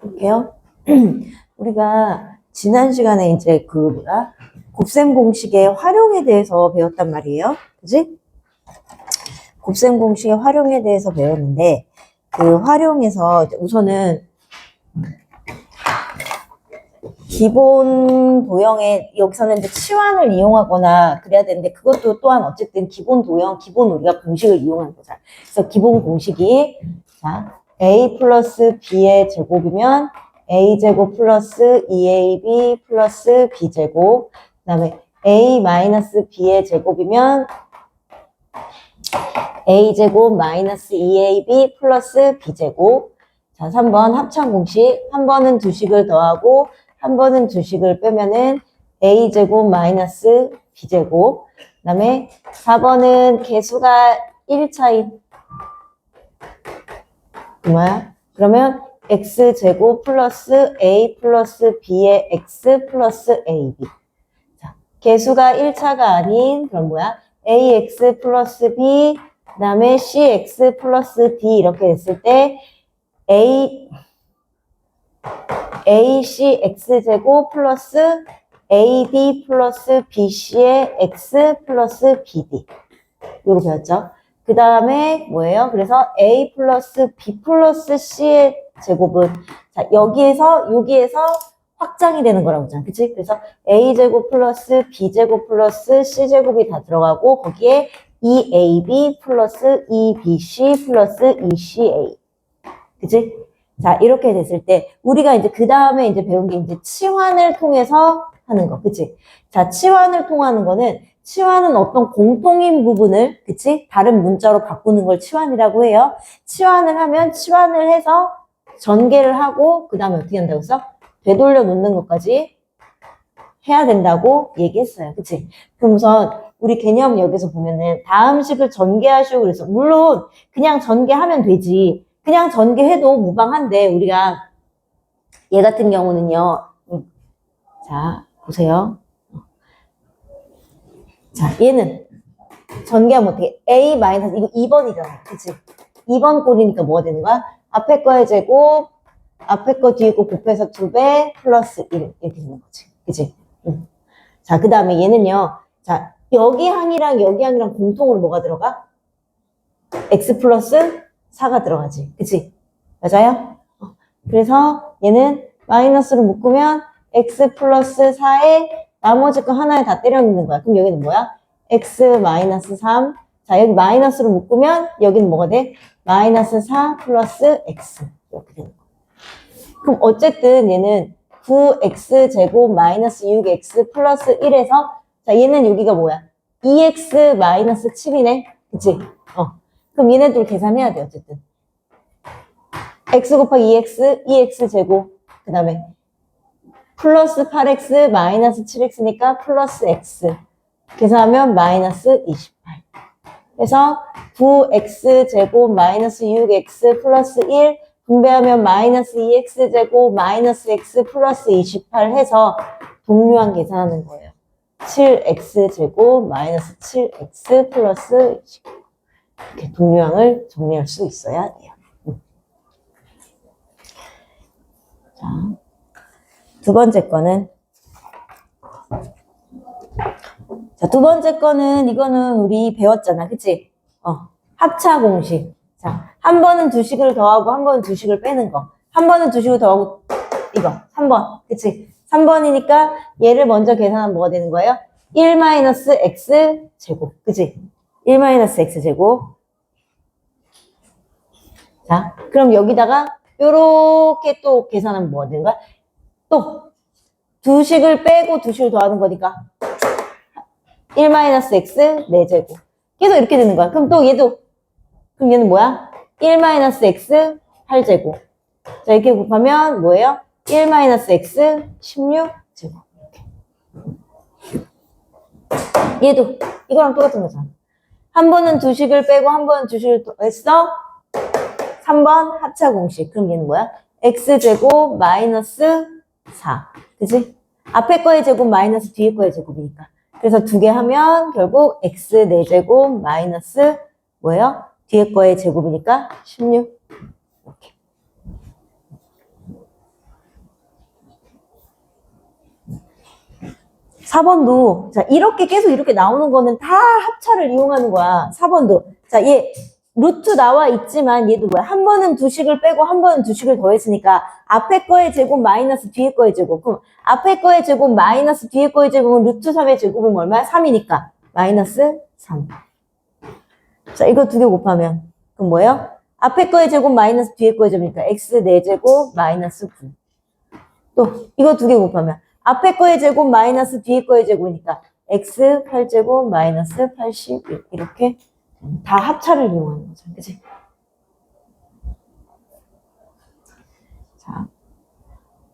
볼게요. 우리가 지난 시간에 이제 곱셈 공식의 활용에 대해서 배웠단 말이에요. 그지? 곱셈 공식의 활용에 대해서 배웠는데, 그 활용에서 우선은 기본 도형에, 여기서는 이제 치환을 이용하거나 그래야 되는데, 그것도 또한 어쨌든 기본 도형, 기본 우리가 공식을 이용하는 거잖아. 그래서 기본 공식이, 자, a 플러스 b의 제곱이면 a제곱 플러스 2ab 플러스 b제곱, 그 다음에 a 마이너스 b의 제곱이면 a제곱 마이너스 2ab 플러스 b제곱. 자, 3번 합창 공식. 한 번은 두 식을 더하고 한 번은 두 식을 빼면은 a제곱 마이너스 b제곱. 그 다음에 4번은 개수가 1차인 뭐야? 그러면 x제곱 플러스 a 플러스 b의 x 플러스 ab. 자, 개수가 1차가 아닌 그럼 뭐야? ax 플러스 b 그 다음에 cx 플러스 d 이렇게 됐을 때 acx제곱 플러스 ad 플러스 bc의 x 플러스 bd. 이거 배웠죠? 그 다음에 뭐예요? 그래서 a 플러스 b 플러스 c의 제곱은 자 여기에서 확장이 되는 거라고 했잖아. 그치? 그래서 a제곱 플러스 b제곱 플러스 c제곱이 다 들어가고 거기에 2ab 플러스 2bc 플러스 2ca. 그치? 자, 이렇게 됐을 때, 우리가 이제 그 다음에 이제 배운 게 이제 치환을 통해서 하는 거. 그치? 자, 치환을 통하는 거는, 치환은 어떤 공통인 부분을, 그치? 다른 문자로 바꾸는 걸 치환이라고 해요. 치환을 하면, 치환을 해서 전개를 하고, 그 다음에 어떻게 한다고 했어? 되돌려 놓는 것까지 해야 된다고 얘기했어요. 그치? 그럼 우선, 우리 개념 여기서 보면은, 다음 식을 전개하시고 그래서, 물론, 그냥 전개하면 되지. 그냥 전개해도 무방한데, 우리가, 얘 같은 경우는요, 자, 보세요. 자, 얘는, 전개하면 어떻게, a 마이너스, 이거 2번이잖아. 그치? 2번 꼴이니까 뭐가 되는 거야? 앞에 거의 제곱, 앞에 거 뒤에 거 곱해서 2배, 플러스 1. 이렇게 되는 거지. 그치? 자, 그 다음에 얘는요, 자, 여기 항이랑 여기 항이랑 공통으로 뭐가 들어가? x 플러스 4가 들어가지. 그치? 맞아요? 그래서 얘는 마이너스로 묶으면 x 플러스 4에 나머지 거 하나에 다 때려 넣는 거야. 그럼 여기는 뭐야? x 마이너스 3. 자, 여기 마이너스로 묶으면 여기는 뭐가 돼? 마이너스 4 플러스 x. 이렇게 되는 거야. 그럼 어쨌든 얘는 9x 제곱 마이너스 6x 플러스 1에서 자, 얘는 여기가 뭐야? 2x 마이너스 7이네. 그치? 그럼 얘네들 계산해야 돼, 어쨌든. x 곱하기 2x, 2x 제곱. 그 다음에 플러스 8x 마이너스 7x니까 플러스 x. 계산하면 마이너스 28. 그래서 9x 제곱 마이너스 6x 플러스 1 분배하면 마이너스 2x 제곱 마이너스 x 플러스 28 해서 동류항 계산하는 거예요. 7x 제곱 마이너스 7x 플러스 29. 이렇게 동류항을 정리할 수 있어야 돼요. 자, 두 번째 거는 자, 두 번째 거는 이거는 우리 배웠잖아. 그치? 합차 공식. 자, 한 번은 두 식을 더하고 한 번은 두 식을 빼는 거. 한 번은 두 식을 더하고 이거 3번. 그치? 3번이니까 얘를 먼저 계산하면 뭐가 되는 거예요? 1-x 제곱. 그치? 1-x 제곱. 자, 그럼 여기다가 요렇게 또 계산하면 뭐가 되는 거야? 또 두 식을 빼고 두 식을 더하는 거니까 1-x 4제곱. 계속 이렇게 되는 거야. 그럼 또 얘도 그럼 얘는 뭐야? 1-x 8제곱. 자, 이렇게 곱하면 뭐예요? 1-x 16제곱. 얘도 이거랑 똑같은 거잖아. 한 번은 두 식을 빼고 한 번은 두 식을 더했어. 3번 합차 공식. 그럼 얘는 뭐야? x제곱 마이너스 4. 그치? 앞에 거의 제곱 마이너스 뒤에 거의 제곱이니까. 그래서 두 개 하면 결국 x 4제곱 마이너스 뭐예요? 뒤에 거의 제곱이니까 16. 이렇게. 4번도, 자, 이렇게 계속 이렇게 나오는 거는 다 합차를 이용하는 거야. 4번도. 자, 얘, 루트 나와 있지만 얘도 뭐야? 한 번은 두 식을 빼고 한 번은 두 식을 더했으니까 앞에 거의 제곱 마이너스 뒤에 거의 제곱. 그럼 앞에 거의 제곱 마이너스 뒤에 거의 제곱은 루트 3의 제곱은 얼마야? 3이니까. 마이너스 3. 자, 이거 두 개 곱하면. 그럼 뭐예요? 앞에 거의 제곱 마이너스 뒤에 거의 제곱이니까 x 4제곱 마이너스 9. 또 이거 두 개 곱하면 앞에 거의 제곱 마이너스 뒤에 거의 제곱이니까 x 8제곱 마이너스 81. 이렇게 다 합차를 이용하는 거죠. 그치? 자,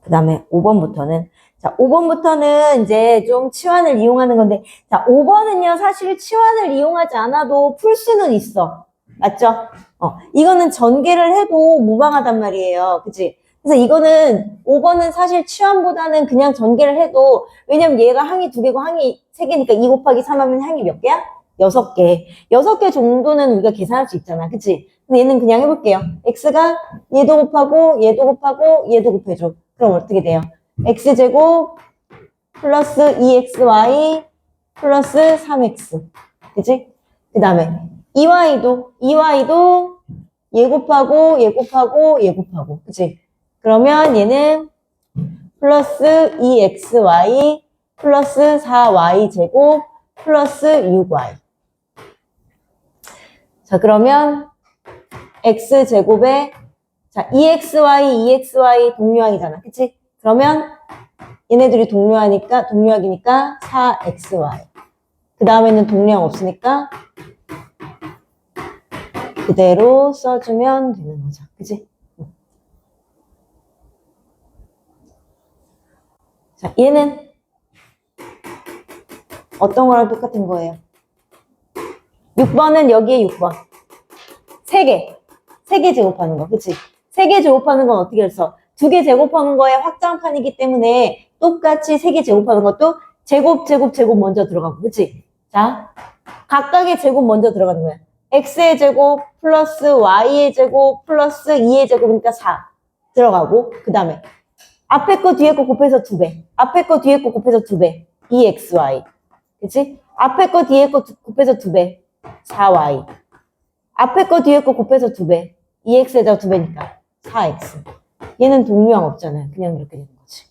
그 다음에 5번부터는 자, 5번부터는 이제 좀 치환을 이용하는 건데 자, 5번은요 사실 치환을 이용하지 않아도 풀 수는 있어. 맞죠? 이거는 전개를 해도 무방하단 말이에요. 그치? 그래서 이거는 5번은 사실 치환보다는 그냥 전개를 해도 왜냐면 얘가 항이 2개고 항이 3개니까 2 곱하기 3 하면 항이 몇 개야? 6개. 6개 정도는 우리가 계산할 수 있잖아. 그치? 근데 얘는 그냥 해볼게요. x가 얘도 곱하고 얘도 곱하고 얘도 곱해줘. 그럼 어떻게 돼요? x제곱 플러스 2xy 플러스 3x. 그치? 그 다음에 2y도 얘 곱하고 얘 곱하고 얘 곱하고. 그치? 그러면 얘는 플러스 2xy 플러스 4y제곱 플러스 6y. 자, 그러면 x제곱에 자, 2xy 동류항이잖아. 그치? 그러면 얘네들이 동류하기니까 4xy. 그 다음에는 동류항 없으니까 그대로 써주면 되는 거죠. 그치? 자, 얘는 어떤 거랑 똑같은 거예요? 6번은 여기에 6번. 3개. 3개 제곱하는 거. 그치? 3개 제곱하는 건 어떻게 해서? 2개 제곱하는 거에 확장판이기 때문에 똑같이 3개 제곱하는 것도 제곱 먼저 들어가고. 그치? 자, 각각의 제곱 먼저 들어가는 거야. x의 제곱 플러스 y의 제곱 플러스 2의 제곱이니까 4 들어가고 그 다음에 앞에 거 뒤에 거 곱해서 2배. 앞에 거 뒤에 거 곱해서 2배. 2xy. 그치? 앞에 거 뒤에 거 곱해서 2배. 4y. 앞에 거 뒤에 거 곱해서 2배. 2x에다 2배니까 4x. 얘는 동류항 없잖아요. 그냥 이렇게 되는 거지.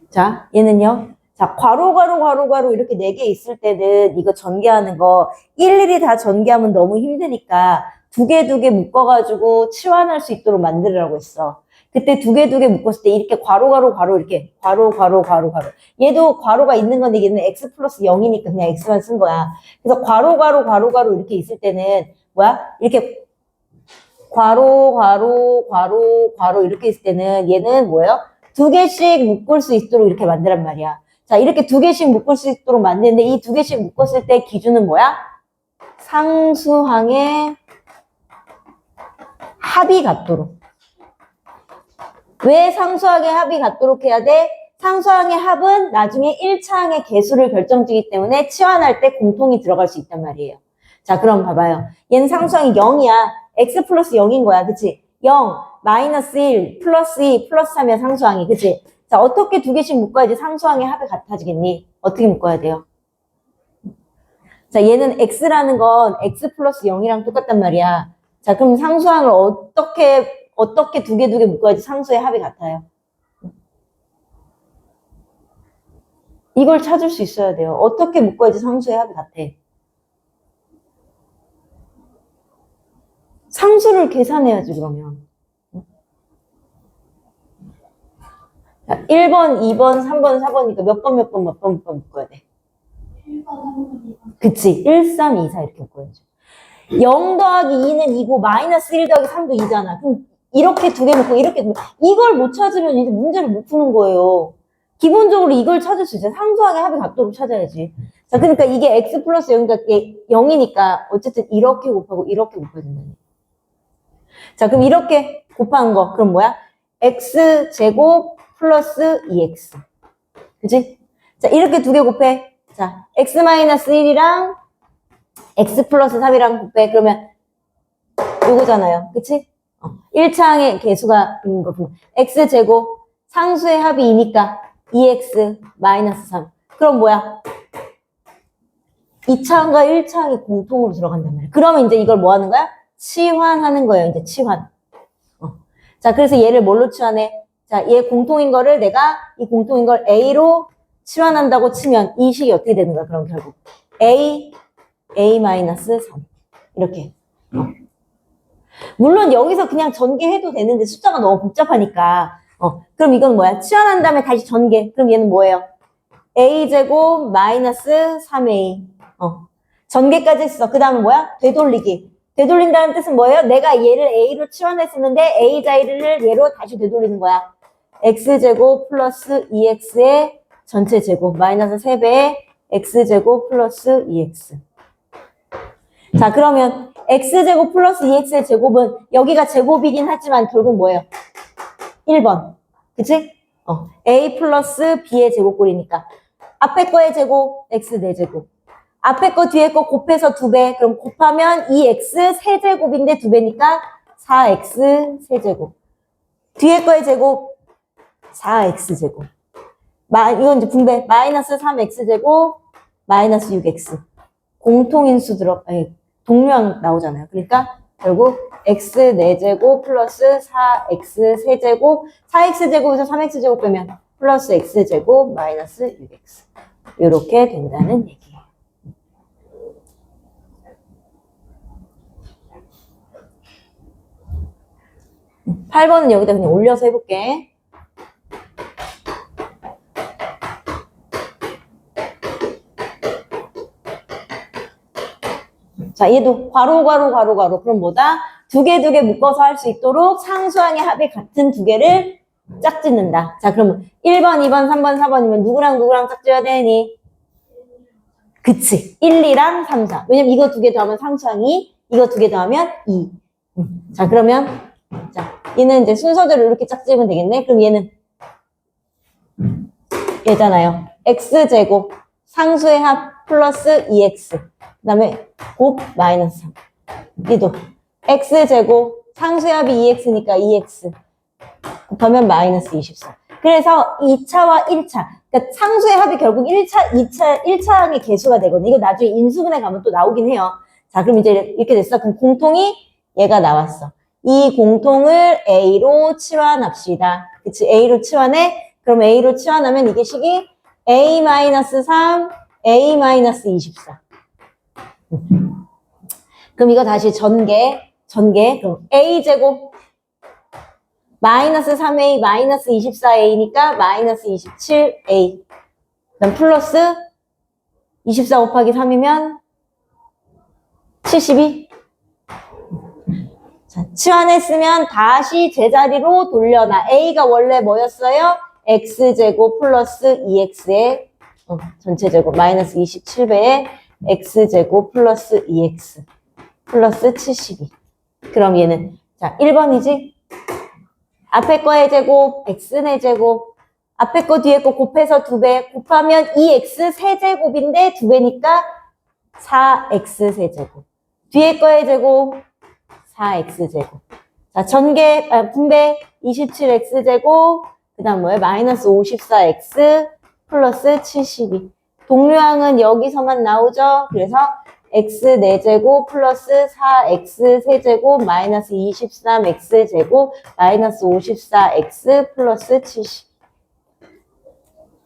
자, 얘는요. 자, 괄호 이렇게 4개 있을 때는 이거 전개하는 거 일일이 다 전개하면 너무 힘드니까 2개 묶어가지고 치환할 수 있도록 만들으라고 했어. 그때 2개 묶었을 때 이렇게 괄호 이렇게 괄호. 얘도 괄호가 있는 건데 얘는 x 플러스 0이니까 그냥 x만 쓴 거야. 그래서 괄호 이렇게 있을 때는 뭐야? 이렇게 괄호 이렇게 있을 때는 얘는 뭐예요? 2개씩 묶을 수 있도록 이렇게 만들란 말이야. 자, 이렇게 2개씩 묶을 수 있도록 만드는데 이 2개씩 묶었을 때 기준은 뭐야? 상수항의 합이 같도록. 왜 상수항의 합이 같도록 해야 돼? 상수항의 합은 나중에 1차항의 개수를 결정지기 때문에 치환할 때 공통이 들어갈 수 있단 말이에요. 자, 그럼 봐봐요. 얘는 상수항이 0이야. x 플러스 0인 거야. 그치? 0, 마이너스 1, 플러스 2, 플러스 3이야 상수항이. 그치? 자, 어떻게 2개씩 묶어야지 상수항의 합이 같아지겠니? 어떻게 묶어야 돼요? 자, 얘는 x라는 건 x 플러스 0이랑 똑같단 말이야. 자, 그럼 상수항을 어떻게 2개 묶어야지 상수의 합이 같아요? 이걸 찾을 수 있어야 돼요. 어떻게 묶어야지 상수의 합이 같아? 상수를 계산해야지, 그러면. 자, 1번, 2번, 3번, 4번이니까 몇 번 묶어야 돼? 1번, 3번, 2번. 그치. 1, 3, 2, 4 이렇게 묶어야죠. 0 더하기 2는 2고 마이너스 1 더하기 3도 2잖아. 그럼 이렇게 2개 묶고 이렇게 이걸 못 찾으면 이제 문제를 못 푸는 거예요. 기본적으로 이걸 찾을 수 있어요. 상수항의 합이 같도록 찾아야지. 자, 그러니까 이게 x 플러스 0이니까 어쨌든 이렇게 곱하고 이렇게 곱해야 된다니. 자, 그럼 이렇게 곱한 거 그럼 뭐야? x 제곱 플러스 2x. 그치? 자, 이렇게 두 개 곱해. 자, x-1이랑 x 플러스 3이랑 곱해. 그러면 요거잖아요. 그치? 1차항의 개수가 있는 거고. x제곱 상수의 합이 2니까 2x 마이너스 3. 그럼 뭐야? 2차항과 1차항이 공통으로 들어간단 말이야. 그러면 이제 이걸 뭐 하는 거야? 치환하는 거예요. 이제 치환. 자, 그래서 얘를 뭘로 치환해? 자, 얘 공통인 거를 내가 이 공통인 걸 A로 치환한다고 치면 이 식이 어떻게 되는 거야? 그럼 결국 A 마이너스 3. 이렇게. 물론 여기서 그냥 전개해도 되는데 숫자가 너무 복잡하니까. 그럼 이건 뭐야? 치환한 다음에 다시 전개. 그럼 얘는 뭐예요? A제곱 마이너스 3A. 전개까지 했어. 그 다음은 뭐야? 되돌리기. 되돌린다는 뜻은 뭐예요? 내가 얘를 A로 치환했었는데 A 자리를 얘로 다시 되돌리는 거야. X제곱 플러스 2X의 전체 제곱 마이너스 3배의 X제곱 플러스 2X. 자, 그러면 X제곱 플러스 2X의 제곱은 여기가 제곱이긴 하지만 결국 뭐예요? 1번. 그치? A 플러스 B의 제곱꼴이니까. 앞에 거의 제곱, X 4제곱. 앞에 거 뒤에 거 곱해서 2배. 그럼 곱하면 2x 세제곱인데 2배니까 4x 세제곱. 뒤에 거의 제곱 4x 제곱. 이건 이제 분배. 마이너스 3x 제곱 마이너스 6x. 공통인수 동류항 나오잖아요. 그러니까 결국 x 4제곱 플러스 4x 세제곱. 4x 제곱에서 3x 제곱 빼면 플러스 x 제곱 마이너스 6x. 이렇게 된다는 얘기예요. 8번은 여기다 그냥 올려서 해볼게. 자, 얘도 괄호. 그럼 뭐다? 두 개 묶어서 할 수 있도록 상수항의 합이 같은 두 개를 짝짓는다. 자, 그러면 1번, 2번, 3번, 4번이면 누구랑 짝지어야 되니? 그치. 1, 2랑 3, 4. 왜냐면 이거 두 개 더하면 상수항이, 이거 두 개 더하면 2. 자, 그러면, 자, 얘는 이제 순서대로 이렇게 짝지으면 되겠네. 그럼 얘는, 얘잖아요. x제곱, 상수의 합 플러스 2x. 그 다음에 곱 마이너스 3. 얘도 x제곱, 상수의 합이 2x니까 2x. 곱하면 마이너스 24. 그래서 2차와 1차. 그러니까 상수의 합이 결국 1차, 2차, 1차항의 개수가 되거든요. 이거 나중에 인수분해 가면 또 나오긴 해요. 자, 그럼 이제 이렇게 됐어. 그럼 공통이 얘가 나왔어. 이 공통을 A로 치환합시다. 그치? A로 치환해. 그럼 A로 치환하면 이게 식이 A-3, A-24. 그럼 이거 다시 전개. 그럼 A제곱 마이너스 3A 마이너스 24A니까 마이너스 27A. 그다음 플러스 24 곱하기 3이면 72. 자, 치환했으면 다시 제자리로 돌려놔. A가 원래 뭐였어요? X제곱 플러스 2X의 전체 제곱 마이너스 27배의 X제곱 플러스 2X 플러스 72. 그럼 얘는 자 1번이지? 앞에 거의 제곱, x의 제곱, 앞에 거 뒤에 거 곱해서 2배, 곱하면 2x 세제곱인데 2배니까 4x 세제곱. 뒤에 거의 제곱, 4x 제곱. 자, 분배 27x 제곱, 그 다음 뭐예요? 마이너스 54x 플러스 72. 동류항은 여기서만 나오죠? 그래서 x 4제곱 플러스 4x 세제곱 마이너스 23x 제곱 마이너스 54x 플러스 70.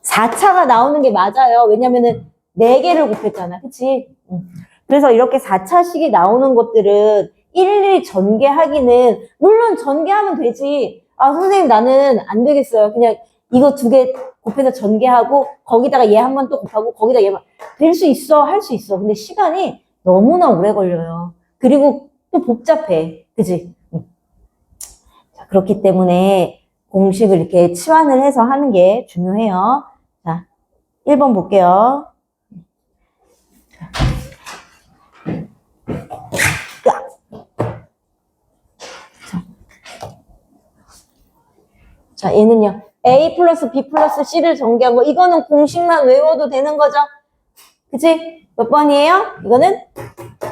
4차가 나오는 게 맞아요. 왜냐면은 4개를 곱했잖아. 그치? 그래서 이렇게 4차식이 나오는 것들은 일일이 전개하기는 물론 전개하면 되지. 아 선생님 나는 안 되겠어요. 그냥 이거 2개 곱해서 전개하고 거기다가 얘 한 번 또 곱하고 거기다 얘만 될 수 있어. 할 수 있어. 근데 시간이 너무나 오래 걸려요. 그리고 또 복잡해. 그치? 자, 그렇기 때문에 공식을 이렇게 치환을 해서 하는 게 중요해요. 자, 1번 볼게요. 자, 얘는요. A 플러스 B 플러스 C를 전개한 거. 이거는 공식만 외워도 되는 거죠? 그치? 몇 번이에요? 이거는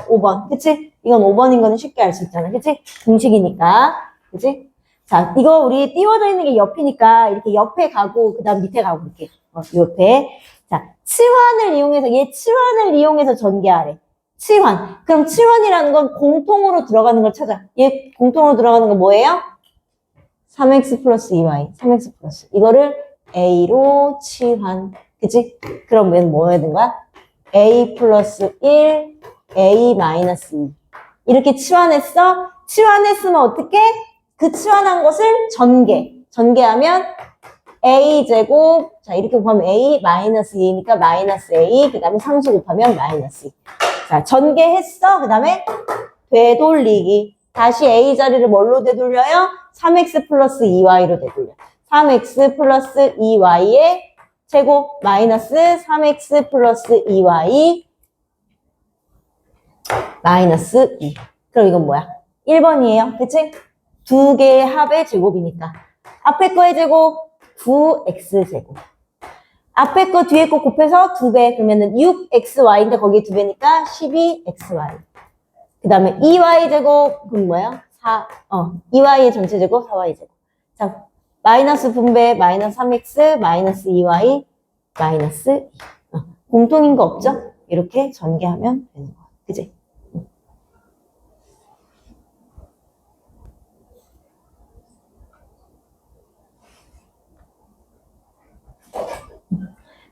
5번. 그치? 이건 5번인 거는 쉽게 알 수 있잖아. 그치? 공식이니까. 그치? 자, 이거 우리 띄워져 있는 게 옆이니까 이렇게 옆에 가고, 그 다음 밑에 가고, 이렇게. 옆에. 자, 치환을 이용해서, 얘 치환을 이용해서 전개하래. 치환. 그럼 치환이라는 건 공통으로 들어가는 걸 찾아. 얘 공통으로 들어가는 건 뭐예요? 3x 플러스 2y. 3x 플러스. 이거를 a로 치환. 그치? 그럼 얘는 뭐 해야 되는 거야? a 플러스 1, a 마이너스 2. 이렇게 치환했어? 치환했으면 어떻게? 그 치환한 것을 전개. 전개하면 a제곱, 자, 이렇게 곱하면 a 마이너스 2니까 마이너스 a, 그 다음에 상수 곱하면 마이너스 2. 자, 전개했어. 그 다음에 되돌리기. 다시 a 자리를 뭘로 되돌려요? 3x 플러스 2y로 되돌려. 3x 플러스 2y의 제곱 마이너스 3x 플러스 2y 마이너스 2. 그럼 이건 뭐야? 1번이에요. 그치? 두 개의 합의 제곱이니까. 앞에 거의 제곱 9x제곱. 앞에 거 뒤에 거 곱해서 2배. 그러면은 6xy인데 거기에 2배니까 12xy. 그 다음에 2y제곱, 그럼 뭐야? 2y의 전체 제곱 4y제곱. 자, 마이너스 분배, 마이너스 3x, 마이너스 2y, 마이너스 2. 공통인 거 없죠? 이렇게 전개하면 되는 거야. 그지?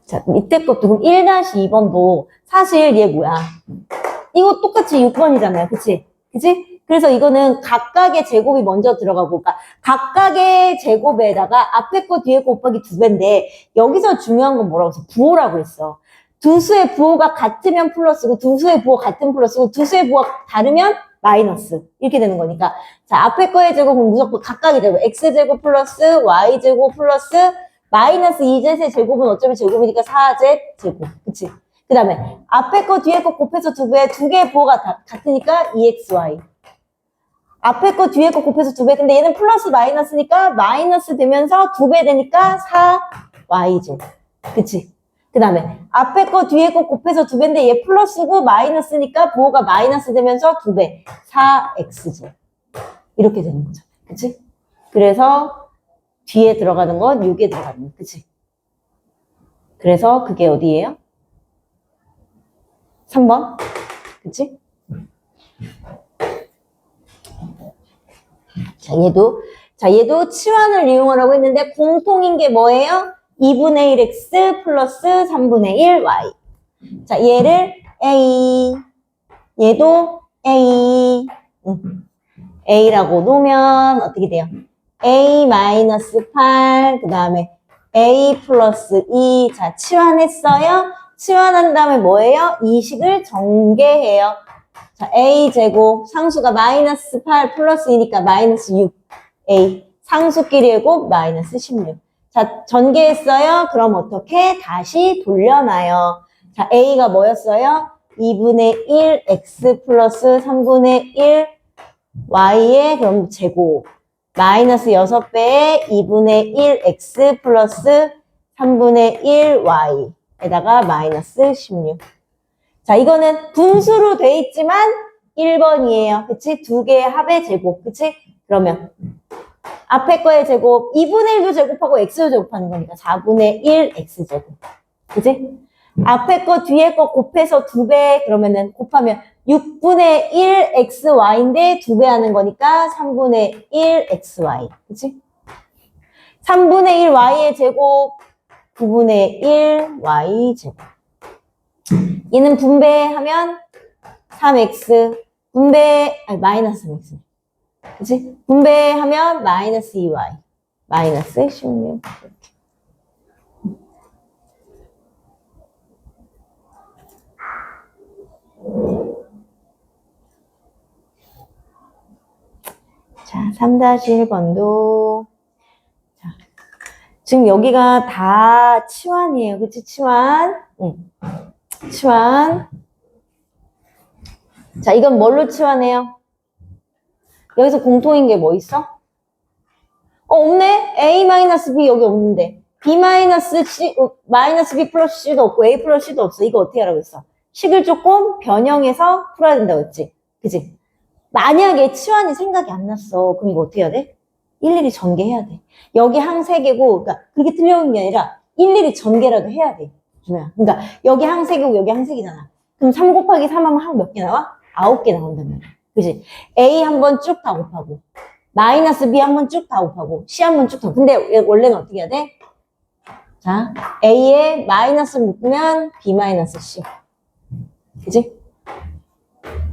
자, 밑에 것도, 그럼 1-2번도 사실 얘 뭐야? 이거 똑같이 6번이잖아요. 그치? 그치? 그래서 이거는 각각의 제곱이 먼저 들어가고, 그러니까 각각의 제곱에다가 앞에 거 뒤에 거 곱하기 2배인데, 여기서 중요한 건 뭐라고 했어? 부호라고 했어. 두 수의 부호가 같으면 플러스고, 두 수의 부호가 같은 플러스고, 두 수의 부호가 다르면 마이너스. 이렇게 되는 거니까. 자, 앞에 거의 제곱은 무조건 각각의 제곱. x제곱 플러스 y제곱 플러스 마이너스 2z의 제곱은 어쩌면 제곱이니까 4z 제곱. 그치? 그 다음에 앞에 거 뒤에 거 곱해서 2배, 두 개의 부호가 같으니까 2xy. 앞에 거 뒤에 거 곱해서 2배. 근데 얘는 플러스 마이너스니까 마이너스 되면서 2배 되니까 4y죠. 그치? 그 다음에 앞에 거 뒤에 거 곱해서 2배인데 얘 플러스고 마이너스니까 부호가 마이너스 되면서 2배. 4x죠. 이렇게 되는 거죠. 그치? 그래서 뒤에 들어가는 건 6에 들어가는 거. 그치? 그래서 그게 어디예요? 3번. 그치? 자, 얘도 치환을 이용하라고 했는데 공통인 게 뭐예요? 2분의 1x 플러스 3분의 1y. 자, 얘를 a, 얘도 a, a라고 놓으면 어떻게 돼요? a 마이너스 8, 그 다음에 a 플러스 2. 자, 치환했어요? 치환한 다음에 뭐예요? 이 식을 전개해요. 자, a 제곱, 상수가 마이너스 8 플러스 2니까 마이너스 6, a. 상수끼리의 곱 마이너스 16. 자, 전개했어요? 그럼 어떻게? 다시 돌려놔요. 자, a가 뭐였어요? 2분의 1 x 플러스 3분의 1 y의 그럼 제곱. 마이너스 6배의 2분의 1 x 플러스 3분의 1 y. 에다가 마이너스 16. 자, 이거는 분수로 돼 있지만 1번이에요. 그치? 두 개의 합의 제곱. 그치? 그러면 앞에 거의 제곱 2분의 1도 제곱하고 x도 제곱하는 거니까 4분의 1 x제곱. 그치? 앞에 거 뒤에 거 곱해서 2배 그러면은 곱하면 6분의 1 xy인데 2배 하는 거니까 3분의 1 xy. 그치? 3분의 1 y의 제곱 9분의 1 y제곱. 얘는 분배하면 3x, 마이너스 3x. 그치? 분배하면 마이너스 2y, 마이너스 16. 이렇게. 자, 3-1번도. 자, 지금 여기가 다 치환이에요. 그치? 치환. 응. 치환. 자, 이건 뭘로 치환해요? 여기서 공통인 게 뭐 있어? 없네? A 마이너스 B 여기 없는데 B 마이너스 C, 마이너스 B 플러스 C도 없고 A 플러스 C도 없어. 이거 어떻게 하라고 했어? 식을 조금 변형해서 풀어야 된다고 했지. 그치? 만약에 치환이 생각이 안 났어. 그럼 이거 어떻게 해야 돼? 일일이 전개해야 돼. 여기 항 3개고, 그러니까 그렇게 틀려온 게 아니라 일일이 전개라도 해야 돼. 준호야. 그러니까 여기 항 3개고 여기 항 3개잖아. 그럼 3 곱하기 3 하면 항 몇 개 나와? 9개 나온단 말이야. 그치? A 한 번 쭉 다 곱하고, 마이너스 B 한 번 쭉 다 곱하고, C 한 번 쭉 다. 근데 원래는 어떻게 해야 돼? 자, A에 마이너스 묶으면 B 마이너스 C. 그치?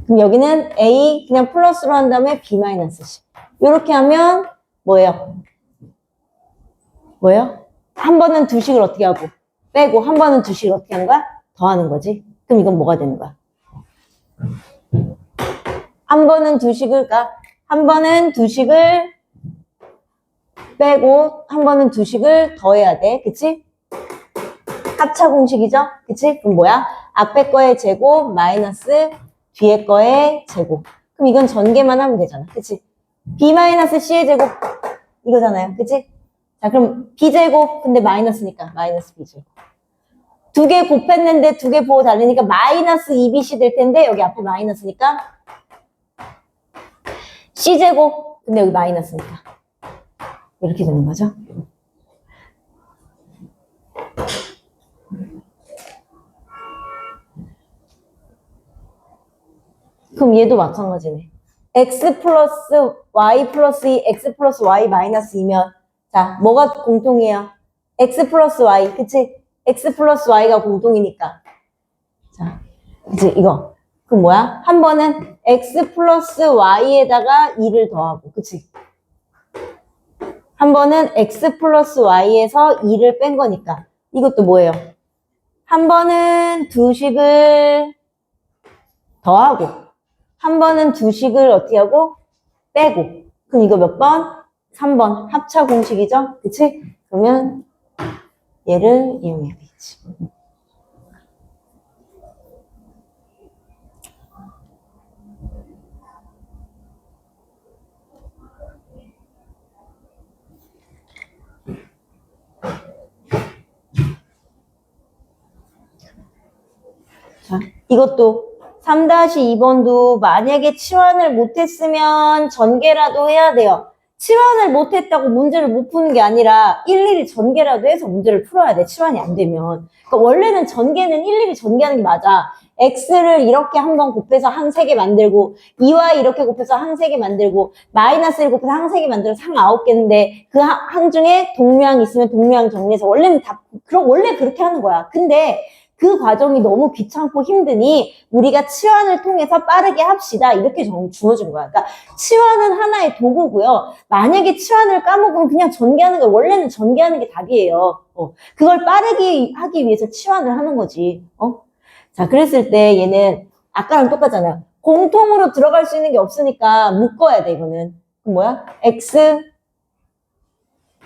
그럼 여기는 A 그냥 플러스로 한 다음에 B 마이너스 C. 이렇게 하면 뭐예요? 뭐예요? 한 번은 두 식을 어떻게 하고 빼고 한 번은 두 식을 어떻게 하는 거야? 더하는 거지. 그럼 이건 뭐가 되는 거야? 한 번은 두 식을 한 번은 두 식을 빼고 한 번은 두 식을 더해야 돼. 그치? 합차 공식이죠? 그치? 그럼 뭐야? 앞에 거의 제곱 마이너스 뒤에 거의 제곱. 그럼 이건 전개만 하면 되잖아. 그치? B 마이너스 C의 제곱 이거잖아요. 그치? 자, 그럼 B제곱 근데 마이너스니까 마이너스 B제곱. 두 개 곱했는데 두 개 보호 달리니까 마이너스 2BC 될 텐데 여기 앞에 마이너스니까 C제곱 근데 여기 마이너스니까 이렇게 되는 거죠. 그럼 얘도 마찬가지네. x 플러스 y 플러스 2, x 플러스 y 마이너스 2면 자, 뭐가 공통이에요? x 플러스 y, 그치? x 플러스 y가 공통이니까. 자, 그치? 이거. 그럼 뭐야? 한 번은 x 플러스 y에다가 2를 더하고, 그치? 한 번은 x 플러스 y에서 2를 뺀 거니까. 이것도 뭐예요? 한 번은 두 식을 더하고, 한 번은 두 식을 어떻게 하고? 빼고. 그럼 이거 몇 번? 3번. 합차 공식이죠? 그치? 그러면 얘를 이용해야 되겠지. 자, 이것도 3-2번도 만약에 치환을 못했으면 전개라도 해야 돼요. 치환을 못했다고 문제를 못 푸는 게 아니라 일일이 전개라도 해서 문제를 풀어야 돼. 치환이 안 되면. 그러니까 원래는 전개는 일일이 전개하는 게 맞아. x를 이렇게 한번 곱해서 항 3개 만들고 2y 이렇게 곱해서 항 3개 만들고 마이너스를 곱해서 항 3개 만들어서 항 9개인데 그 항 중에 동류항이 있으면 동류항 정리해서 원래는 원래 그렇게 하는 거야. 근데 그 과정이 너무 귀찮고 힘드니 우리가 치환을 통해서 빠르게 합시다. 이렇게 주어진 거야. 그러니까 치환은 하나의 도구고요. 만약에 치환을 까먹으면 그냥 전개하는 거 원래는 전개하는 게 답이에요. 그걸 빠르게 하기 위해서 치환을 하는 거지. 자, 그랬을 때 얘는 아까랑 똑같잖아요. 공통으로 들어갈 수 있는 게 없으니까 묶어야 돼, 이거는. 그럼 뭐야? x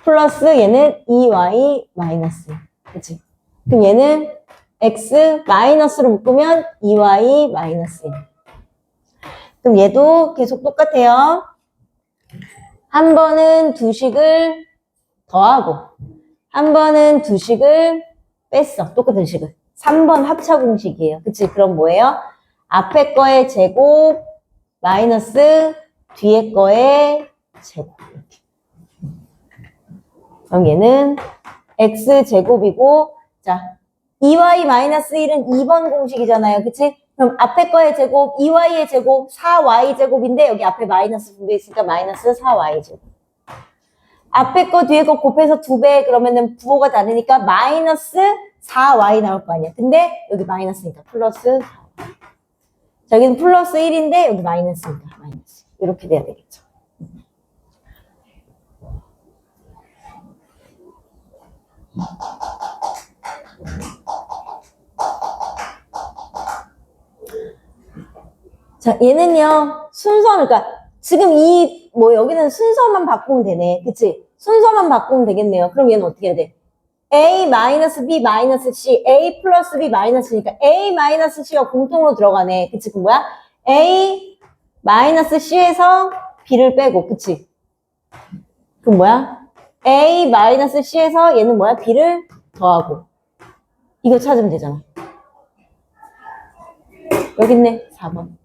플러스 얘는 2y 마이너스. 그치? 그럼 얘는 x 마이너스로 묶으면 2y 마이너스 1. 그럼 얘도 계속 똑같아요. 한 번은 두 식을 더하고 한 번은 두 식을 뺐어. 똑같은 식을. 3번 합차 공식이에요. 그치? 그럼 뭐예요? 앞에 거의 제곱 마이너스 뒤에 거의 제곱. 그럼 얘는 x제곱이고 자 2y 마이너스 1은 2번 공식이잖아요. 그치? 그럼 앞에 거의 제곱 2y의 제곱 4y 제곱인데 여기 앞에 마이너스 분배 있으니까 마이너스 4y 제곱. 앞에 거 뒤에 거 곱해서 2배 그러면은 부호가 다르니까 마이너스 4y 나올 거 아니야. 근데 여기 마이너스니까 플러스 4y. 자, 여기는 플러스 1인데 여기 마이너스니까 마이너스. 이렇게 돼야 되겠죠. 자, 얘는요, 그러니까 지금 여기는 순서만 바꾸면 되네. 그치? 순서만 바꾸면 되겠네요. 그럼 얘는 어떻게 해야 돼? A 마이너스 B 마이너스 C, A 플러스 B 마이너스니까 A 마이너스 C가 공통으로 들어가네. 그치? 그 뭐야? A 마이너스 C에서 B를 빼고, 그치? 그럼 뭐야? A 마이너스 C에서 얘는 뭐야? B를 더하고. 이거 찾으면 되잖아. 여기 있네. 4번.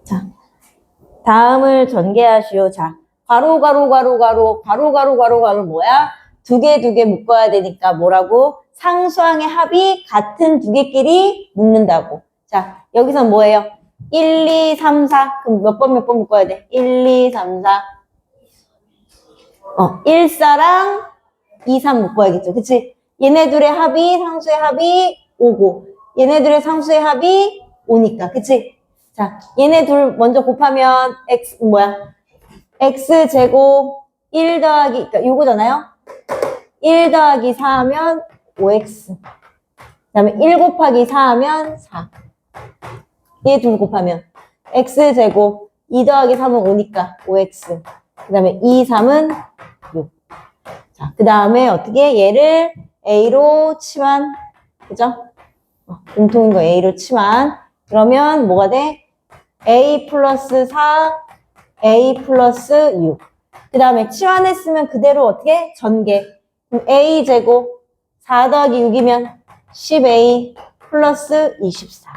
자, 다음을 전개하시오. 자, 괄호 뭐야? 두 개 묶어야 되니까 뭐라고? 상수항의 합이 같은 두 개끼리 묶는다고. 자, 여기선 뭐예요? 1, 2, 3, 4. 그럼 몇 번 묶어야 돼? 1, 2, 3, 4. 1, 4랑 2, 3 묶어야겠죠. 그치? 얘네들의 합이, 상수의 합이 5고, 얘네들의 상수의 합이 5니까. 그치? 자, 얘네 둘 먼저 곱하면 x x제곱 1 더하기, 그러니까 요거잖아요. 1 더하기 4 하면 5x. 그 다음에 1 곱하기 4 하면 4. 얘 둘 곱하면 x제곱 2 더하기 3은 5니까 5x. 그 다음에 2, 3은 6. 자, 그 다음에 어떻게 얘를 a로 치환. 그죠? 공통인 거 a로 치환. 그러면 뭐가 돼? a 플러스 4, a 플러스 6. 그 다음에 치환했으면 그대로 어떻게? 전개. 그럼 a 제곱 4 더하기 6이면 10a 플러스 24.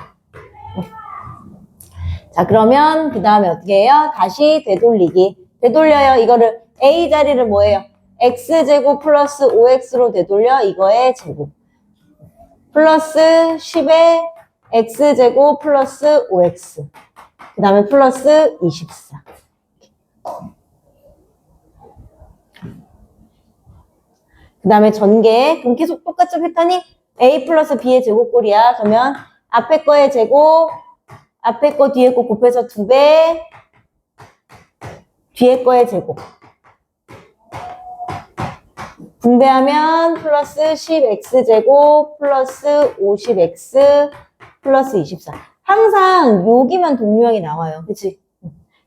자, 그러면 그 다음에 어떻게 해요? 다시 되돌리기. 되돌려요. 이거를 a 자리를 뭐예요? x제곱 플러스 5x로 되돌려. 이거의 제곱. 플러스 10에 x제곱 플러스 5x. 그 다음에 플러스 24. 그 다음에 전개. 그럼 계속 똑같죠? 패턴이? a 플러스 b의 제곱꼴이야. 그러면 앞에 거의 제곱, 앞에 거 뒤에 거 곱해서 2배, 뒤에 거의 제곱. 분배하면 플러스 10x제곱 플러스 50x 플러스 24. 항상 여기만 동류형이 나와요. 그치?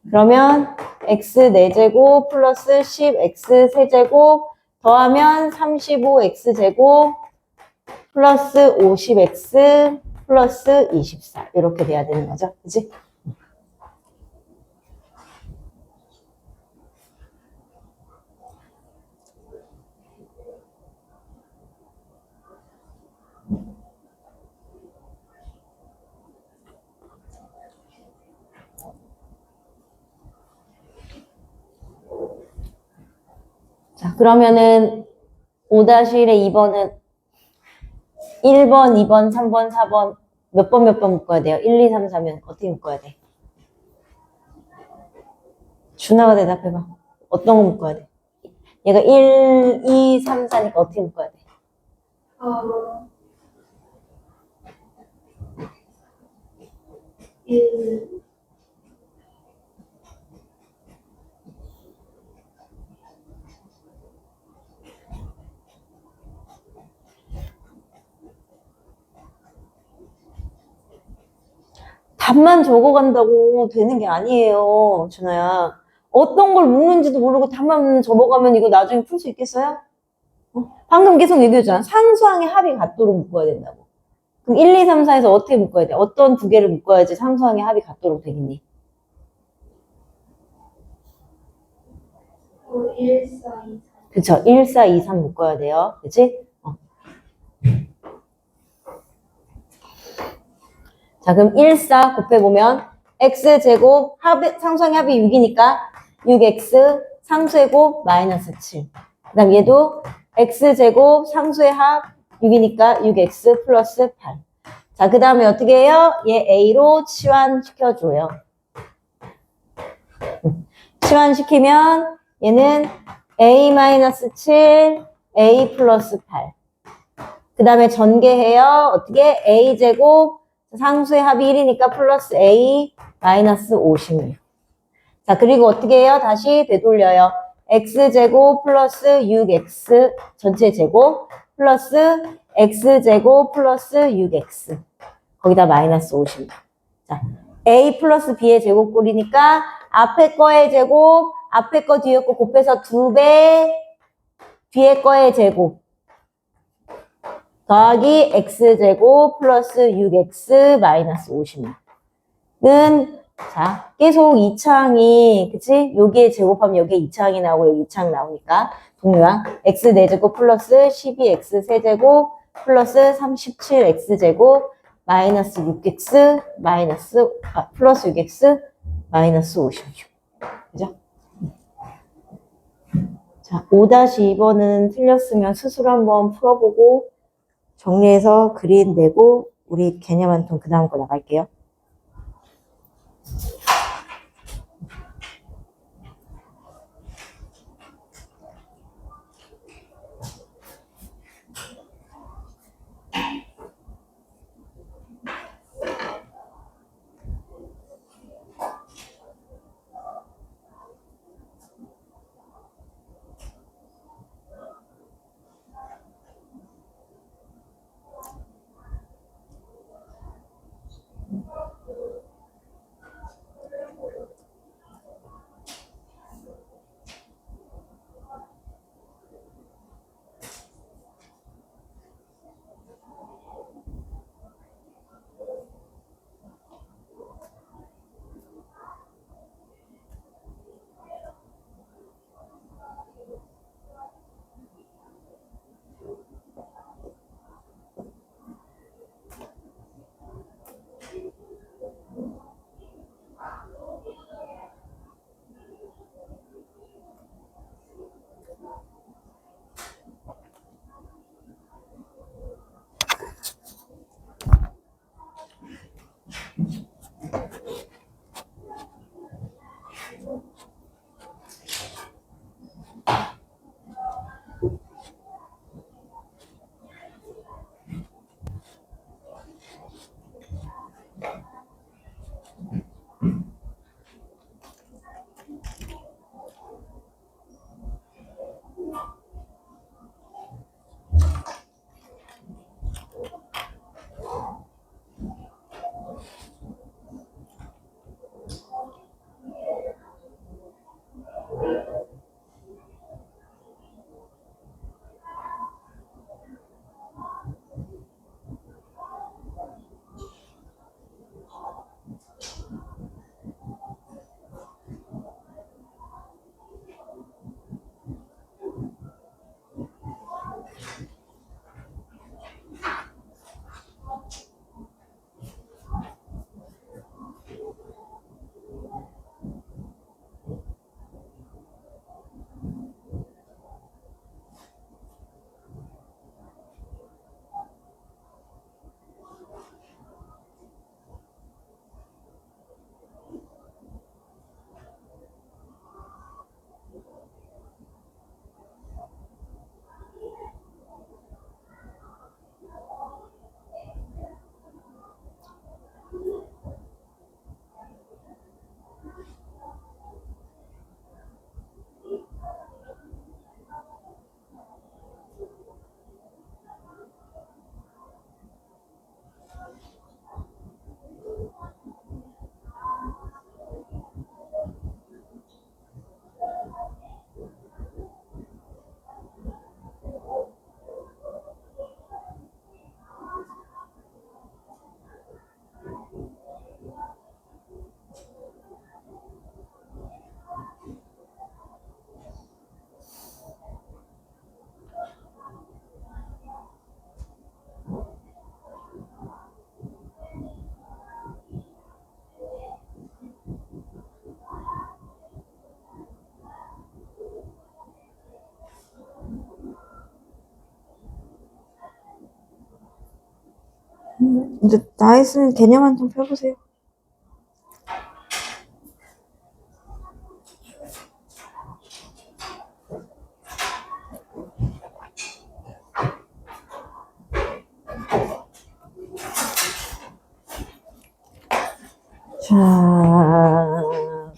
그러면 x 4제곱 플러스 10x 세제곱 더하면 35x제곱 플러스 50x 플러스 24. 이렇게 돼야 되는 거죠. 그치? 자, 그러면은 5-1의 2번은 1번, 2번, 3번, 4번 몇 번 묶어야 돼요? 1, 2, 3, 4면 어떻게 묶어야 돼? 준하가 대답해봐. 어떤 거 묶어야 돼? 얘가 1, 2, 3, 4니까 어떻게 묶어야 돼? 답만 적어간다고 되는 게 아니에요, 준아야. 어떤 걸 묶는지도 모르고 답만 적어가면 이거 나중에 풀 수 있겠어요? 방금 계속 얘기했잖아. 상수항의 합이 같도록 묶어야 된다고. 그럼 1, 2, 3, 4에서 어떻게 묶어야 돼? 어떤 두 개를 묶어야지 상수항의 합이 같도록 되겠니? 1, 4, 2, 3. 그쵸. 1, 4, 2, 3 묶어야 돼요. 그치? 자, 그럼 1, 4 곱해보면 x제곱 상수항의 합이 6이니까 6x 상수의 곱 마이너스 7. 그 다음 얘도 x제곱 상수의 합 6이니까 6x 플러스 8. 자, 그 다음에 어떻게 해요? 얘 a로 치환시켜줘요. 치환시키면 얘는 a 마이너스 7, a 플러스 8. 그 다음에 전개해요. 어떻게? a제곱 상수의 합이 1이니까 플러스 a 마이너스 56. 자, 그리고 어떻게 해요? 다시 되돌려요. x제곱 플러스 6x 전체 제곱 플러스 x제곱 플러스 6x 거기다 마이너스 56. 자, a 플러스 b의 제곱꼴이니까 앞에 거의 제곱, 앞에 거 뒤에 거 곱해서 2배 뒤에 거의 제곱 더하기 x제곱 플러스 6x 마이너스 56은 자 계속 2창이 그치? 여기에 제곱하면 여기에 2창이 나오고 여기 2창 나오니까 동류항 x 4제곱 플러스 12x 세제곱 플러스 37x제곱 마이너스 6x 마이너스 플러스 6x 마이너스 56 그죠? 자 5-2번은 틀렸으면 스스로 한번 풀어보고 정리해서 그림 내고 우리 개념 한 통 그 다음 거 나갈게요. 이제 다 했으면 개념 한 통 펴보세요. 자,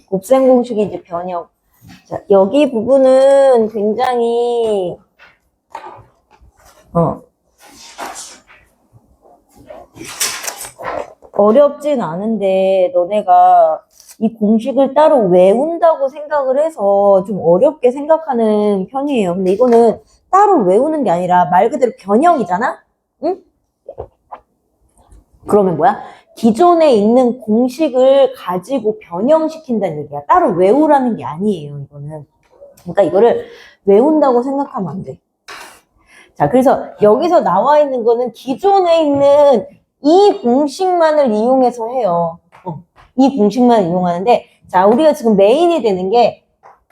곱셈 공식의 이제 변형. 자, 여기 부분은 굉장히 어렵진 않은데 너네가 이 공식을 따로 외운다고 생각을 해서 좀 어렵게 생각하는 편이에요. 근데 이거는 따로 외우는 게 아니라 말 그대로 변형이잖아? 응? 그러면 뭐야? 기존에 있는 공식을 가지고 변형시킨다는 얘기야. 따로 외우라는 게 아니에요, 이거는. 그러니까 이거를 외운다고 생각하면 안 돼. 자, 그래서 여기서 나와 있는 거는 기존에 있는 이 공식만을 이용해서 해요. 이 공식만 이용하는데, 자, 우리가 지금 메인이 되는 게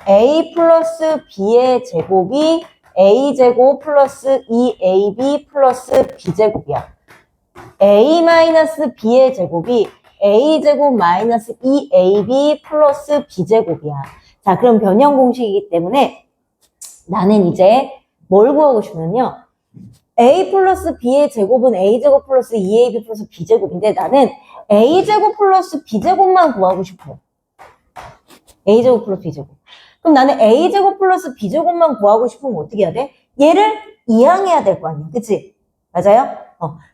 a 플러스 b의 제곱이 a제곱 플러스 2ab 플러스 b제곱이야. a 마이너스 b의 제곱이 a제곱 마이너스 2ab 플러스 b제곱이야. 자, 그럼 변형 공식이기 때문에 나는 이제 뭘 구하고 싶냐면요. a 플러스 b의 제곱은 a제곱 플러스 2ab 플러스 b제곱인데 나는 a제곱 플러스 b제곱만 구하고 싶어요. a제곱 플러스 b제곱. 그럼 나는 a제곱 플러스 b제곱만 구하고 싶으면 어떻게 해야 돼? 얘를 이항해야 될 거 아니야. 그치? 맞아요?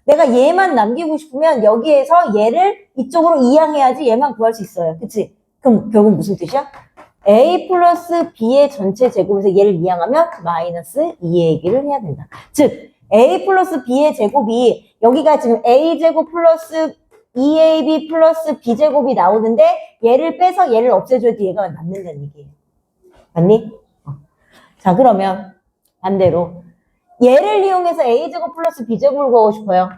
내가 얘만 남기고 싶으면 여기에서 얘를 이쪽으로 이항해야지 얘만 구할 수 있어요. 그치? 그럼 결국 무슨 뜻이야? a 플러스 b의 전체 제곱에서 얘를 이항하면 마이너스 2ab를 해야 된다. 즉 a 플러스 b의 제곱이 여기가 지금 a제곱 플러스 2ab 플러스 b제곱이 나오는데 얘를 빼서 얘를 없애줘야지 얘가 남는다는 얘기예요. 맞니? 자, 그러면 반대로 얘를 이용해서 a제곱 플러스 b제곱을 구하고 싶어요.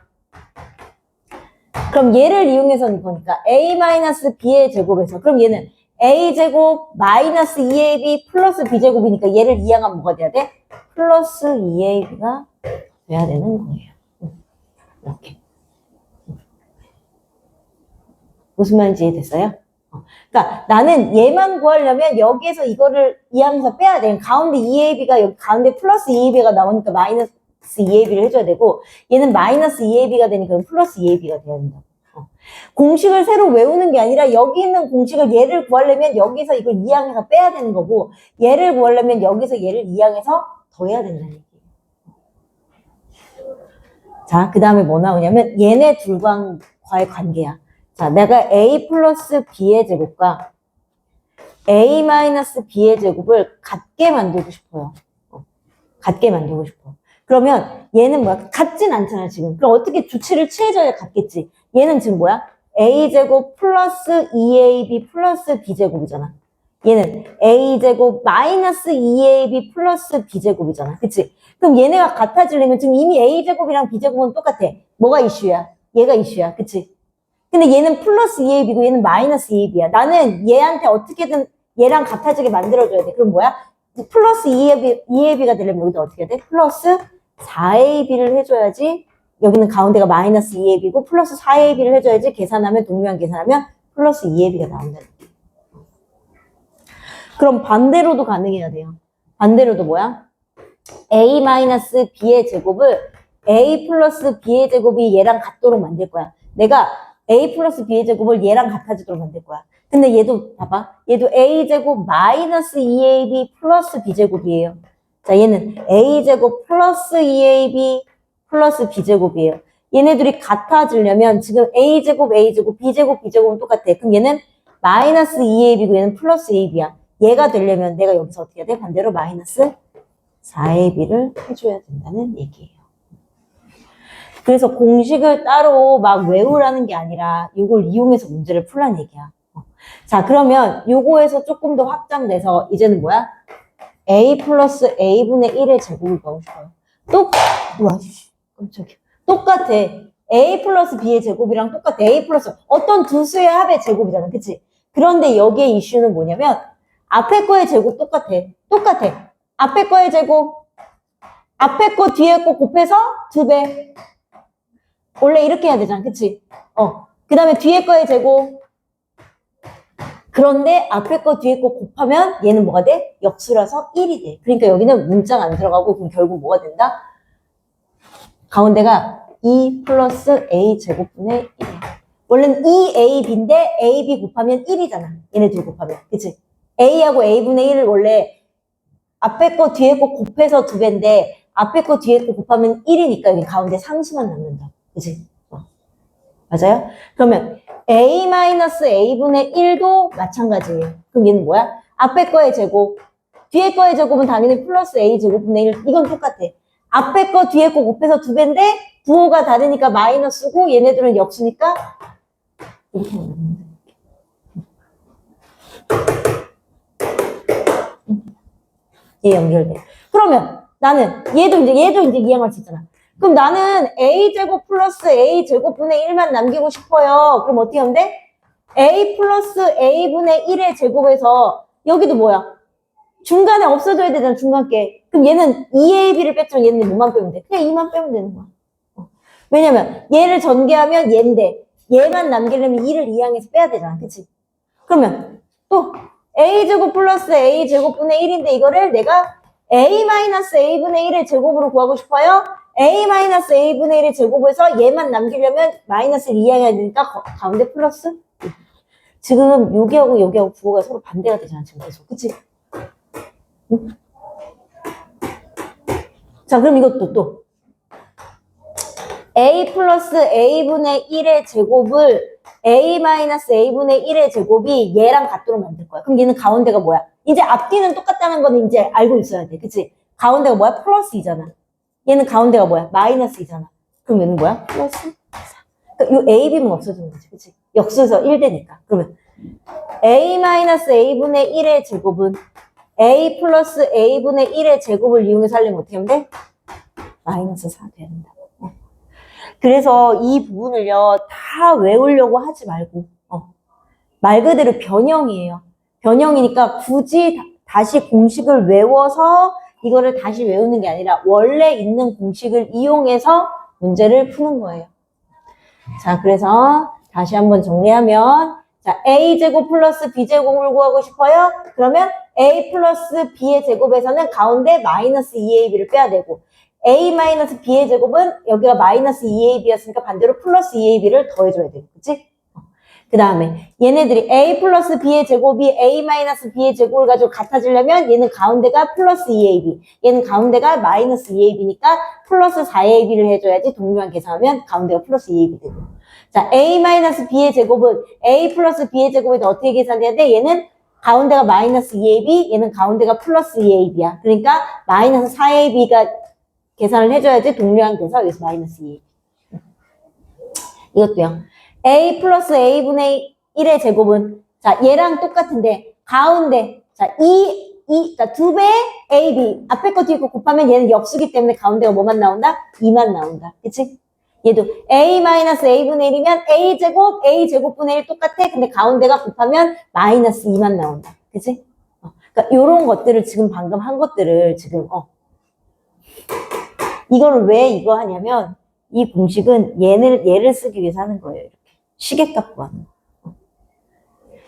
그럼 얘를 이용해서는 보니까 a 마이너스 b의 제곱에서 그럼 얘는 a제곱 마이너스 2ab 플러스 b제곱이니까 얘를 이항하면 뭐가 돼야 돼? 플러스 2ab가 돼야 되는 거예요. 이렇게. 무슨 말인지 이해됐어요? 그러니까 나는 얘만 구하려면 여기에서 이거를 이항해서 빼야 돼. 가운데 2ab가 여기 가운데 플러스 2ab가 나오니까 마이너스 2ab를 해줘야 되고 얘는 마이너스 2ab가 되니까 플러스 2ab가 돼야 된다. 공식을 새로 외우는 게 아니라 여기 있는 공식을 얘를 구하려면 여기서 이걸 이항해서 빼야 되는 거고 얘를 구하려면 여기서 얘를 이항해서 더해야 된다는 얘기예요. 자, 그 다음에 뭐 나오냐면 얘네 둘과의 관계야. 자, 내가 a 플러스 b의 제곱과 a 마이너스 b의 제곱을 같게 만들고 싶어요. 같게 만들고 싶어. 그러면 얘는 뭐야? 같진 않잖아, 지금. 그럼 어떻게 주치를 취해줘야 같겠지? 얘는 지금 뭐야? a제곱 플러스 2ab 플러스 b제곱이잖아. 얘는 a제곱 마이너스 2ab 플러스 b제곱이잖아. 그치? 그럼 얘네가 같아지려면 지금 이미 a제곱이랑 b제곱은 똑같아. 뭐가 이슈야? 얘가 이슈야. 그치? 근데 얘는 플러스 2ab이고 얘는 마이너스 2ab이야. 나는 얘한테 어떻게든 얘랑 같아지게 만들어줘야 돼. 그럼 뭐야? 플러스 2ab가 되려면 여기다 어떻게 해야 돼? 플러스 4ab를 해줘야지. 여기는 가운데가 마이너스 2ab이고 플러스 4ab를 해줘야지. 계산하면 동류한 계산하면 플러스 2ab가 나온다. 그럼 반대로도 가능해야 돼요. 반대로도 뭐야? a 마이너스 b의 제곱을 a 플러스 b의 제곱이 얘랑 같도록 만들 거야. 내가 a 플러스 b의 제곱을 얘랑 같아지도록 만들 거야. 근데 얘도 봐봐. 얘도 a제곱 마이너스 2ab 플러스 b제곱이에요. 자, 얘는 a제곱 플러스 2ab 플러스 b제곱이에요. 얘네들이 같아지려면 지금 a제곱 b제곱 b제곱은 똑같아. 그럼 얘는 마이너스 2ab이고 얘는 플러스 ab야. 얘가 되려면 내가 여기서 어떻게 해야 돼? 반대로 마이너스 4ab를 해줘야 된다는 얘기예요. 그래서 공식을 따로 막 외우라는 게 아니라 이걸 이용해서 문제를 풀라는 얘기야. 자, 그러면 요거에서 조금 더 확장돼서 이제는 뭐야? a 플러스 a분의 1의 제곱을 구하고 싶어요. 와, 깜짝이야. 똑같아. a 플러스 b의 제곱이랑 똑같아. a 플러스 어떤 두 수의 합의 제곱이잖아. 그치? 그런데 여기에 이슈는 뭐냐면 앞에 거의 제곱 똑같아. 똑같아. 앞에 거의 제곱. 앞에 거 뒤에 거 곱해서 2배. 원래 이렇게 해야 되잖아. 그치? 그 다음에 뒤에 거의 제곱. 그런데 앞에 거 뒤에 거 곱하면 얘는 뭐가 돼? 역수라서 1이 돼. 그러니까 여기는 문자가 안 들어가고 그럼 결국 뭐가 된다? 가운데가 2 플러스 a 제곱분의 1이야. 원래는 2ab인데 ab 곱하면 1이잖아. 얘네 둘 곱하면. 그치? a하고 a분의 1을 원래 앞에 거 뒤에 거 곱해서 2배인데 앞에 거 뒤에 거 곱하면 1이니까 여기 가운데 상수만 남는다. 그치? 맞아요? 그러면 a-a분의 1도 마찬가지예요. 그럼 얘는 뭐야? 앞에 거의 제곱, 뒤에 거의 제곱은 당연히 플러스 a 제곱분의 1. 이건 똑같아. 앞에 거 뒤에 거 곱해서 2배인데 부호가 다르니까 마이너스고 얘네들은 역수니까 이렇게 하면 얘 연결돼. 그러면 나는 얘도 이제 이항할 수 있잖아. 그럼 나는 a제곱 플러스 a제곱분의 1만 남기고 싶어요. 그럼 어떻게 하면 돼? a 플러스 a분의 1의 제곱에서 여기도 뭐야? 중간에 없어져야 되잖아, 중간께. 그럼 얘는 2ab를 뺐지만 얘는 뭐만 빼면 돼? 그냥 2만 빼면 되는 거야. 왜냐면 얘를 전개하면 얘인데 얘만 남기려면 2를 이항해서 빼야 되잖아. 그치? 그러면 또 a제곱 플러스 a제곱분의 1인데 이거를 내가 a-a분의 1의 제곱으로 구하고 싶어요. a-a분의 1의 제곱에서 얘만 남기려면 마이너스를 이항해야 되니까 가운데 플러스. 지금 여기하고 부호가 서로 반대가 되잖아, 지금 계속. 그치? 응? 자, 그럼 이것도 또 a 플러스 a분의 1의 제곱을 a-a분의 1의 제곱이 얘랑 같도록 만들 거야. 그럼 얘는 가운데가 뭐야? 이제 앞뒤는 똑같다는 거는 이제 알고 있어야 돼. 그치? 가운데가 뭐야? 플러스 2잖아. 얘는 가운데가 뭐야? 마이너스 2잖아. 그럼 얘는 뭐야? 플러스 4. 그러니까 이 a, b만 없어지는 거지. 그치? 역수에서 1 되니까. 그러면 a-a분의 1의 제곱은 a 플러스 a분의 1의 제곱을 이용해서 하려면 어떻게 하면 돼? 마이너스 4 돼야 된다. 그래서 이 부분을요, 다 외우려고 하지 말고, 말 그대로 변형이에요. 변형이니까 굳이 다시 공식을 외워서 이거를 다시 외우는 게 아니라 원래 있는 공식을 이용해서 문제를 푸는 거예요. 자, 그래서 다시 한번 정리하면, 자, a제곱 플러스 b제곱을 구하고 싶어요? 그러면 a 플러스 b의 제곱에서는 가운데 마이너스 2ab를 빼야 되고, a 마이너스 b의 제곱은 여기가 마이너스 2ab였으니까 반대로 플러스 2ab를 더해줘야 되고, 그치? 그 다음에 얘네들이 a 플러스 b의 제곱이 a 마이너스 b의 제곱을 가지고 같아지려면 얘는 가운데가 플러스 2ab, 얘는 가운데가 마이너스 2ab니까 플러스 4ab를 해줘야지 동류한 계산하면 가운데가 플러스 2ab 되고. 자, a 마이너스 b의 제곱은 a 플러스 b의 제곱에서 어떻게 계산해야 돼? 얘는 가운데가 마이너스 2ab, 얘는 가운데가 플러스 2ab야. 그러니까 마이너스 4ab가 계산을 해줘야지 동류한 계산 여기서 마이너스 2ab. 이것도요. a 플러스 a분의 1의 제곱은 자 얘랑 똑같은데 가운데 자 2배 ab 앞에 거 뒤에 거 곱하면 얘는 역수기 때문에 가운데가 뭐만 나온다? 2만 나온다. 그치? 얘도 a 마이너스 a분의 1이면 a제곱분의 1 똑같아. 근데 가운데가 곱하면 마이너스 2만 나온다. 그치? 그러니까 요런 것들을 지금 방금 한 것들을 지금 이거를 왜 이거 하냐면 이 공식은 얘를 쓰기 위해서 하는 거예요. 이렇게. 시계값 구하는 거.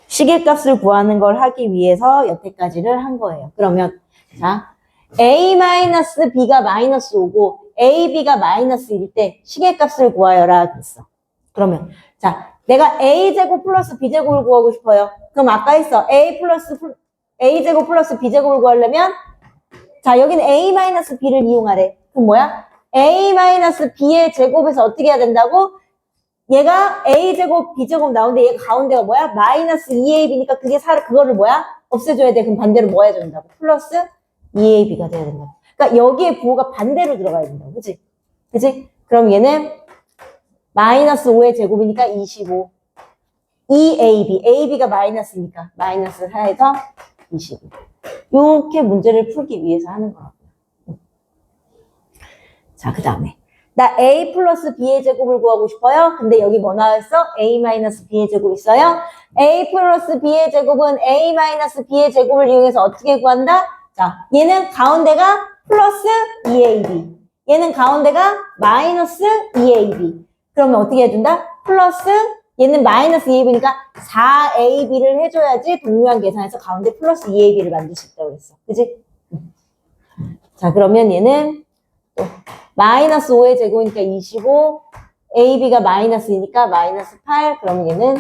시계값을 구하는 걸 하기 위해서 여태까지를 한 거예요. 그러면 자 a-b가 마이너스 5고 ab가 마이너스 1일 때 시계값을 구하여라 그랬어. 그러면 자 내가 a제곱 플러스 b제곱을 구하고 싶어요. 그럼 아까 했어. a제곱 플러스 b제곱을 구하려면 자 여기는 a-b를 이용하래. 그럼 뭐야? a-b의 제곱에서 어떻게 해야 된다고? 얘가 a제곱 b제곱 나오는데 얘가 가운데가 뭐야? 마이너스 2ab니까 그거를 뭐야? 없애줘야 돼. 그럼 반대로 뭐 해야 된다고? 플러스 2ab가 돼야 된다고. 그러니까 여기에 부호가 반대로 들어가야 된다고. 그치? 그치? 그럼 얘는 마이너스 5의 제곱이니까 25. 2ab. ab가 마이너스니까 마이너스 4에서 25. 이렇게 문제를 풀기 위해서 하는 거라고. 자, 그 다음에 나 a 플러스 b의 제곱을 구하고 싶어요. 근데 여기 뭐 나왔어? a 마이너스 b의 제곱 있어요. a 플러스 b의 제곱은 a 마이너스 b의 제곱을 이용해서 어떻게 구한다? 자, 얘는 가운데가 플러스 2ab. 얘는 가운데가 마이너스 2ab. 그러면 어떻게 해준다? 플러스 얘는 마이너스 2ab니까 4ab를 해줘야지 동류한 계산해서 가운데 플러스 2ab를 만들 수 있다고 그랬어. 그치? 자, 그러면 얘는 또 마이너스 5의 제곱이니까 25, ab가 마이너스 2니까 마이너스 8, 그러면 얘는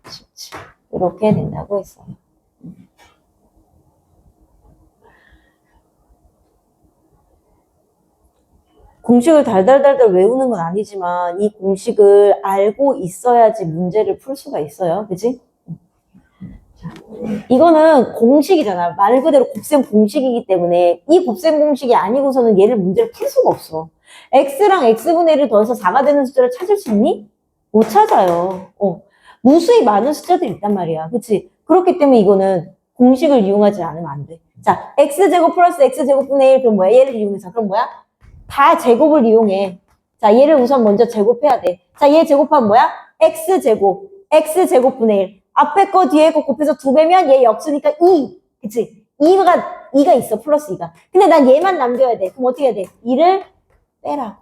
17. 이렇게 된다고 했어요. 공식을 달달달달 외우는 건 아니지만 이 공식을 알고 있어야지 문제를 풀 수가 있어요. 그지? 이거는 공식이잖아. 말 그대로 곱셈 공식이기 때문에 이 곱셈 공식이 아니고서는 얘를 문제를 풀 수가 없어. x랑 x분의 1을 더해서 4가 되는 숫자를 찾을 수 있니? 못 찾아요. 무수히 많은 숫자들이 있단 말이야. 그치? 그렇기 때문에 이거는 공식을 이용하지 않으면 안 돼. 자, x제곱 플러스 x제곱분의 1 그럼 뭐야? 얘를 이용해서 그럼 뭐야? 다 제곱을 이용해. 자, 얘를 우선 먼저 제곱해야 돼. 자, 얘 제곱하면 뭐야? x제곱, x제곱분의 1. 앞에 거 뒤에 거 곱해서 2배면 얘 역수니까 2. 그치? 2가 있어. 플러스 2가. 근데 난 얘만 남겨야 돼. 그럼 어떻게 해야 돼? 2를 빼라고.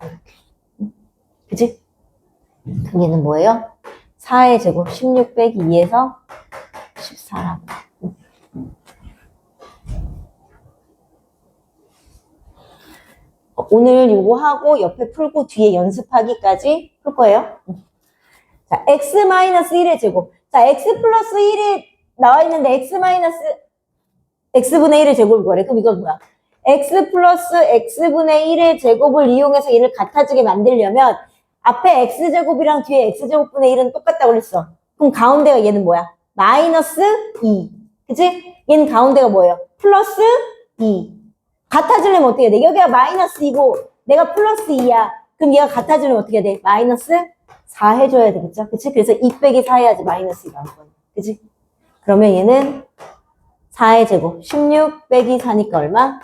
그치? 그럼 얘는 뭐예요? 4의 제곱 16 빼기 2에서 14라고. 오늘 요거 하고 옆에 풀고 뒤에 연습하기까지 풀 거예요. 자, x-1의 제곱. 자, x 플러스 1이 나와 있는데 x분의 1의 제곱을 구하래. 그럼 이건 뭐야? x 플러스 x분의 1의 제곱을 이용해서 얘를 같아지게 만들려면 앞에 x제곱이랑 뒤에 x제곱분의 1은 똑같다고 그랬어. 그럼 가운데가 얘는 뭐야? 마이너스 2. 그치? 얘는 가운데가 뭐예요? 플러스 2. 같아지려면 어떻게 해야 돼? 여기가 마이너스 2고 내가 플러스 2야. 그럼 얘가 같아지려면 어떻게 해야 돼? 마이너스 4 해줘야 되겠죠? 그치? 그래서 2 빼기 4 해야지 마이너스 2 나올 거야. 그치? 그러면 얘는 4의 제곱 16 빼기 4니까 얼마?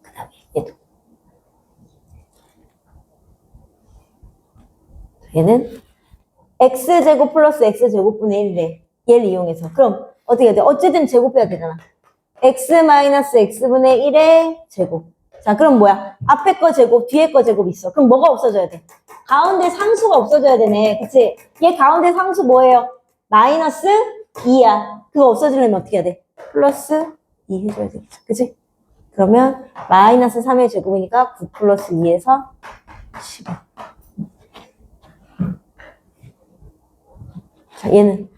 그 다음에 얘도 얘는 x제곱 플러스 x제곱분의 1이래. 얘를 이용해서. 그럼 어떻게 해야 돼? 어쨌든 제곱해야 되잖아. x 마이너스 x분의 1의 제곱. 자, 그럼 뭐야? 앞에 거 제곱, 뒤에 거 제곱 있어. 그럼 뭐가 없어져야 돼? 가운데 상수가 없어져야 되네. 그치? 얘 가운데 상수 뭐예요? 마이너스 2야. 그거 없어지려면 어떻게 해야 돼? 플러스 2 해줘야 되겠죠. 그치? 그러면 마이너스 3의 제곱이니까 9 플러스 2에서 15. 자, 얘는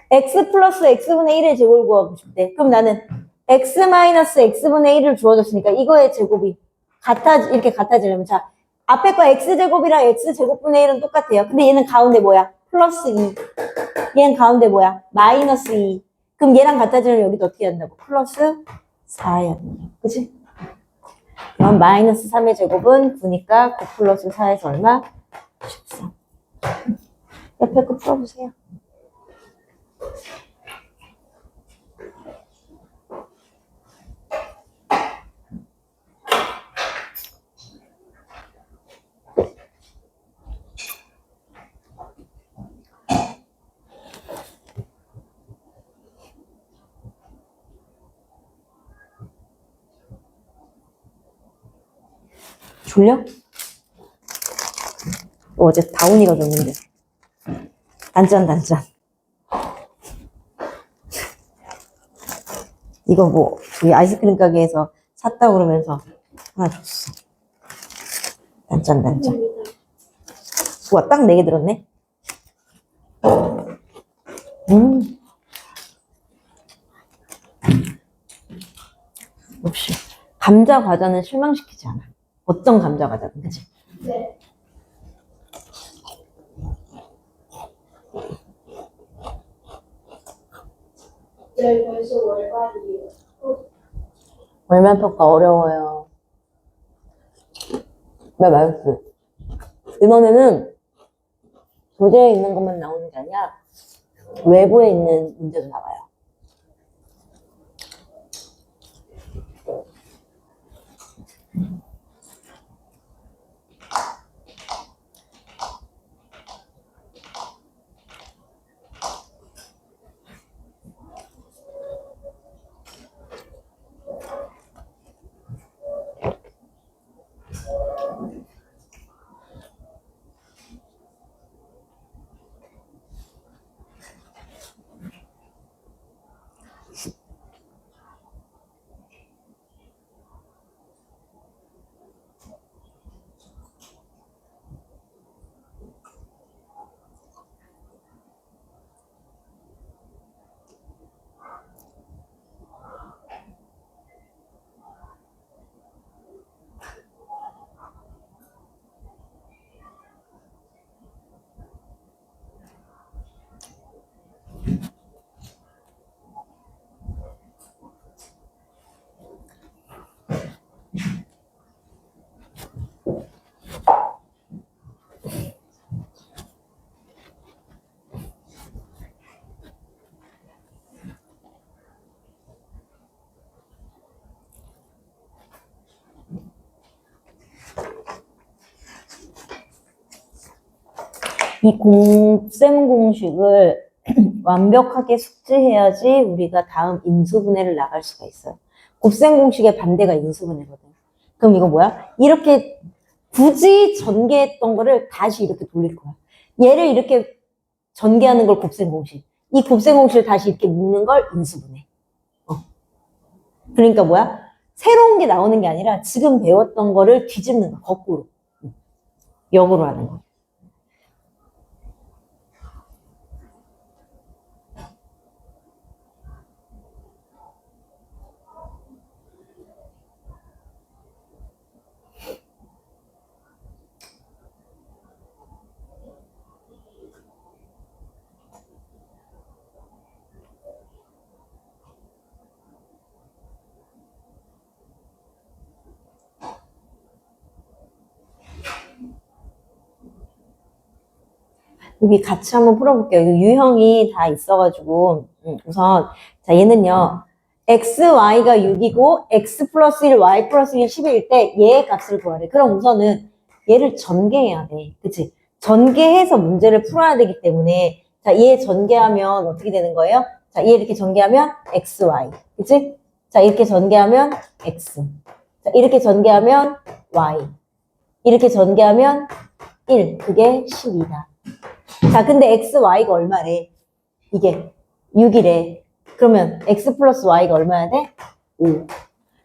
x 플러스 x분의 1의 제곱을 구하고 싶대. 그럼 나는 x 마이너스 x분의 1을 주어졌으니까 이거의 제곱이 이렇게 같아지려면 자, 앞에 거 x제곱이랑 x제곱분의 1은 똑같아요. 근데 얘는 가운데 뭐야? 플러스 2. 얘는 가운데 뭐야? 마이너스 2. 그럼 얘랑 같아지려면 여기도 어떻게 한다고? 플러스 4 해야 된다. 그치? 그럼 마이너스 3의 제곱은 9니까 9 플러스 4에서 얼마? 13. 옆에 거 풀어보세요. 졸려? 어제 다운이가 줬는데. 단짠. 이거 뭐, 저희 아이스크림 가게에서 샀다 그러면서 하나 줬어. 단짠. 우와, 딱 4개 들었네. 역시. 감자 과자는 실망시키지 않아. 어떤 감자 과자든, 그치? 네. 네, 벌써 월말이에요. 월말 평가 어려워요. 왜 말했어? 이번에는 교재에 있는 것만 나오는 게 아니라 외부에 있는 문제도 나와요. 이 곱셈 공식을 완벽하게 숙지해야지 우리가 다음 인수분해를 나갈 수가 있어요. 곱셈 공식의 반대가 인수분해거든. 그럼 이거 뭐야? 이렇게 굳이 전개했던 거를 다시 이렇게 돌릴 거야. 얘를 이렇게 전개하는 걸 곱셈 공식. 이 곱셈 공식을 다시 이렇게 묶는 걸 인수분해. 그러니까 뭐야? 새로운 게 나오는 게 아니라 지금 배웠던 거를 뒤집는 거, 거꾸로. 역으로 하는 거. 여기 같이 한번 풀어볼게요. 유형이 다 있어가지고 우선 자 얘는요 x, y가 6이고 x 플러스 1, y 플러스 1, 10일 때 얘의 값을 구하래. 그럼 우선은 얘를 전개해야 돼. 그치? 전개해서 문제를 풀어야 되기 때문에 자 얘 전개하면 어떻게 되는 거예요? 자 얘 이렇게 전개하면 x, y 그치? 자 이렇게 전개하면 x 자 이렇게 전개하면 y 이렇게 전개하면 1 그게 12다. 자, 근데 x, y가 얼마래? 이게 6이래. 그러면 x 플러스 y가 얼마야 돼? 5.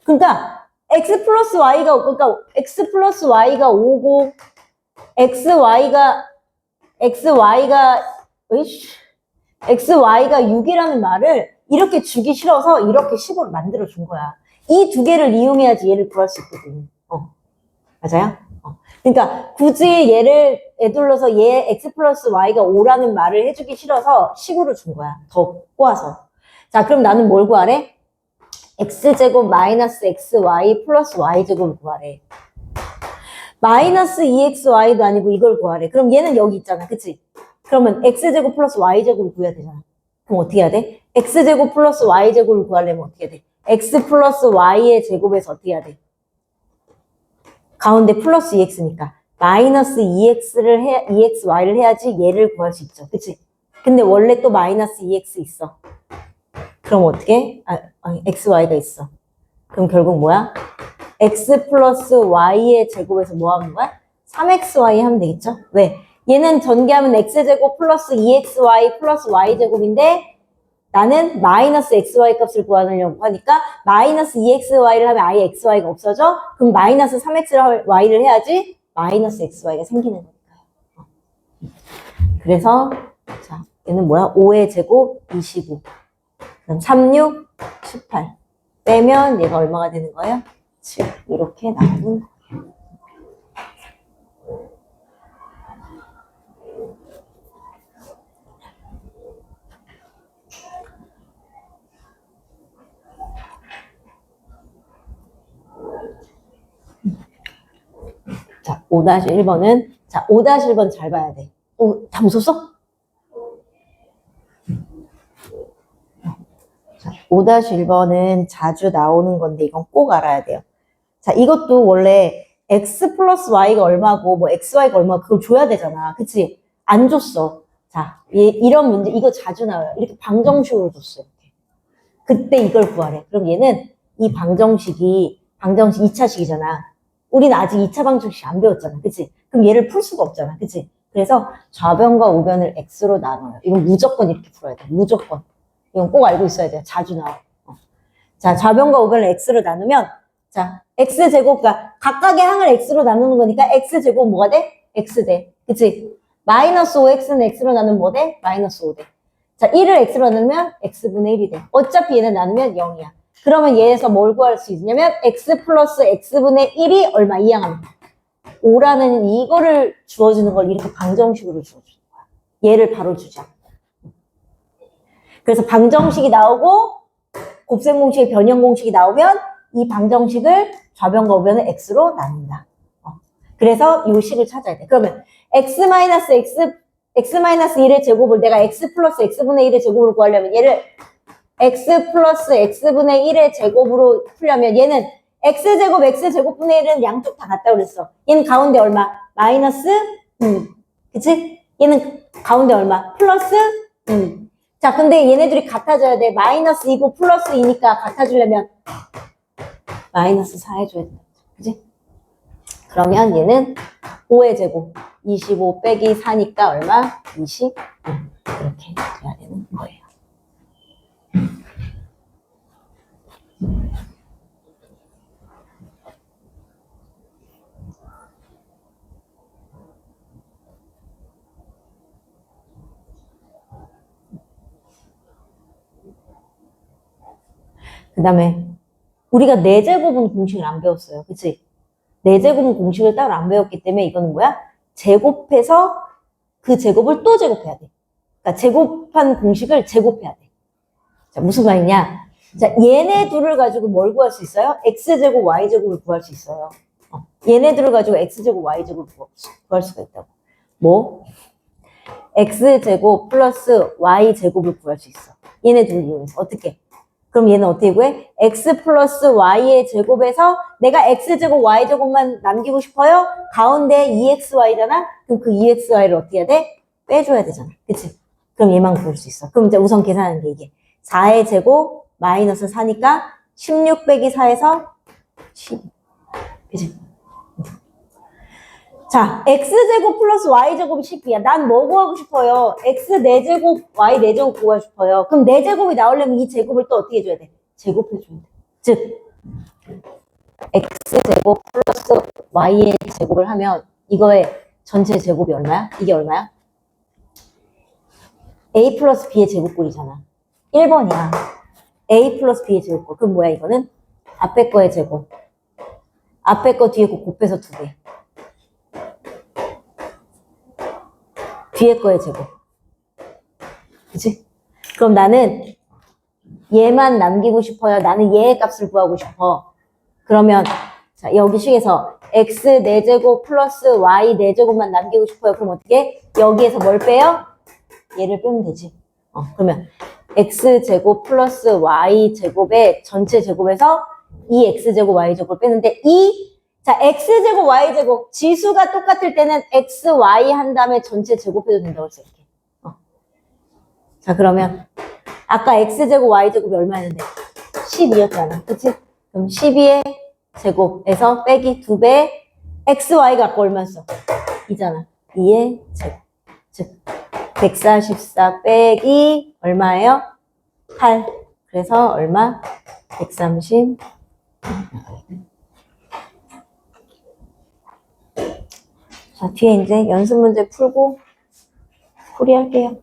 그러니까 x 플러스 y가 5고 xy가 6이라는 말을 이렇게 주기 싫어서 이렇게 식으로 만들어 준 거야. 이 두 개를 이용해야지 얘를 구할 수 있거든. 맞아요? 그러니까 굳이 얘를 애둘러서 얘 x 플러스 y가 5라는 말을 해주기 싫어서 식으로 준 거야. 더 꼬아서. 자, 그럼 나는 뭘 구하래? x제곱 마이너스 xy 플러스 y제곱을 구하래. 마이너스 2xy도 아니고 이걸 구하래. 그럼 얘는 여기 있잖아. 그치? 그러면 x제곱 플러스 y제곱을 구해야 되잖아. 그럼 어떻게 해야 돼? x제곱 플러스 y제곱을 구하려면 어떻게 해야 돼? x 플러스 y의 제곱에서 어떻게 해야 돼? 가운데 플러스 2x니까 마이너스 2xy를 해야지 얘를 구할 수 있죠. 그치? 근데 원래 또 마이너스 2x 있어. 그럼 어떻게? xy가 있어. 그럼 결국 뭐야? x 플러스 y의 제곱에서 뭐 하는 거야? 3xy 하면 되겠죠? 왜? 얘는 전개하면 x제곱 플러스 2xy 플러스 y제곱인데 나는 마이너스 xy 값을 구하려고 하니까 마이너스 2xy를 하면 아예 xy가 없어져? 그럼 마이너스 3xy를 해야지 마이너스 xy가 생기는 거니까요. 그래서 자 얘는 뭐야? 5의 제곱 25 그럼 3, 6, 18 빼면 얘가 얼마가 되는 거예요? 7 이렇게 나오는 거예요. 자, 5-1번은, 자, 5-1번 잘 봐야 돼. 다 웃었어? 자, 5-1번은 자주 나오는 건데, 이건 꼭 알아야 돼요. 자, 이것도 원래 x 플러스 y가 얼마고, 뭐 xy가 얼마고, 그걸 줘야 되잖아. 그치? 안 줬어. 자, 이런 문제, 이거 자주 나와요. 이렇게 방정식으로 줬어요. 그때 이걸 구하래. 그럼 얘는 이 방정식 2차식이잖아. 우리는 아직 2차 방정식 안 배웠잖아. 그치? 그럼 얘를 풀 수가 없잖아. 그치? 그래서 좌변과 우변을 x로 나눠요. 이건 무조건 이렇게 풀어야 돼. 무조건. 이건 꼭 알고 있어야 돼요. 자주 나와. 자, 좌변과 우변을 x로 나누면 자, x제곱, 그러니까 각각의 항을 x로 나누는 거니까 x제곱 뭐가 돼? x 돼. 그치? 마이너스 5x는 x로 나누면 뭐 돼? 마이너스 5 돼. 자, 1을 x로 나누면 x분의 1이 돼. 어차피 얘는 나누면 0이야. 그러면 얘에서 뭘 구할 수 있냐면 x 플러스 x분의 1이 얼마? 이항합니다. 5라는 이거를 주어주는 걸 이렇게 방정식으로 주어주는 거야. 얘를 바로 주자. 그래서 방정식이 나오고 곱셈 공식의 변형 공식이 나오면 이 방정식을 좌변과 우변을 x로 나눈다. 그래서 이 식을 찾아야 돼. 그러면 x-1의 제곱을 내가 x 플러스 x분의 1의 제곱으로 구하려면 얘를 x 플러스 x분의 1의 제곱으로 풀려면 얘는 x제곱 x제곱분의 1은 양쪽 다 같다 그랬어. 얘는 가운데 얼마? 마이너스 2. 그치? 얘는 가운데 얼마? 플러스 2. 자, 근데 얘네들이 같아져야 돼. 마이너스 2고 플러스 2니까 같아지려면 마이너스 4 해줘야 돼. 그지? 그러면 얘는 5의 제곱. 25 빼기 4니까 얼마? 20. 이렇게 돼야 되는 거예요. 그 다음에 우리가 4제곱은 공식을 안 배웠어요. 그치? 4제곱은 공식을 따로 안 배웠기 때문에 이거는 뭐야? 제곱해서 그 제곱을 또 제곱해야 돼. 그러니까 제곱한 공식을 제곱해야 돼. 자, 무슨 말이냐? 자, 얘네 둘을 가지고 뭘 구할 수 있어요? x제곱, y제곱을 구할 수 있어요. 얘네들을 가지고 x제곱, y제곱을 구할 수가 있다고. 뭐? x제곱 플러스 y제곱을 구할 수 있어. 얘네 둘을 이용해서. 어떻게? 그럼 얘는 어떻게 구해? x 플러스 y의 제곱에서 내가 x제곱, y제곱만 남기고 싶어요? 가운데 2xy잖아? 그럼 그 2xy를 어떻게 해야 돼? 빼줘야 되잖아. 그치? 그럼 얘만 구할 수 있어. 그럼 이제 우선 계산하는 게 이게 4의 제곱 마이너스 4니까 16 빼기 4에서 12. 그치? 자, x제곱 플러스 y제곱이 12야. 난 뭐 구하고 싶어요? x 4제곱, y 4제곱 구하고 싶어요. 그럼 4제곱이 나오려면 이 제곱을 또 어떻게 해줘야 돼? 제곱해줘야 돼. 즉, x제곱 플러스 y의 제곱을 하면 이거의 전체 제곱이 얼마야? 이게 얼마야? a 플러스 b의 제곱꼴이잖아. 1번이야. a 플러스 b의 제곱꼴. 그럼 뭐야 이거는? 앞에 거의 제곱. 앞에 거 뒤에 거 곱해서 2배. 뒤에 거의 제곱. 그치? 그럼 나는 얘만 남기고 싶어요. 나는 얘의 값을 구하고 싶어. 그러면 자 여기 식에서 x 4제곱 플러스 y 4제곱만 남기고 싶어요. 그럼 어떻게? 여기에서 뭘 빼요? 얘를 빼면 되지. 그러면 x제곱 플러스 y제곱의 전체 제곱에서 2x제곱 y제곱을 빼는데 자, x제곱, y제곱, 지수가 똑같을 때는 x, y 한 다음에 전체 제곱해도 된다고 했어, 이렇게. 자, 그러면, 아까 x제곱, y제곱이 얼마였는데? 12였잖아. 그치? 그럼 12의 제곱에서 빼기 2배, x, y가 아까 얼마였어? 2잖아. 2의 제곱. 즉, 144 빼기 얼마예요? 8. 그래서 얼마? 130. 자, 뒤에 이제 연습 문제 풀고 풀이할게요.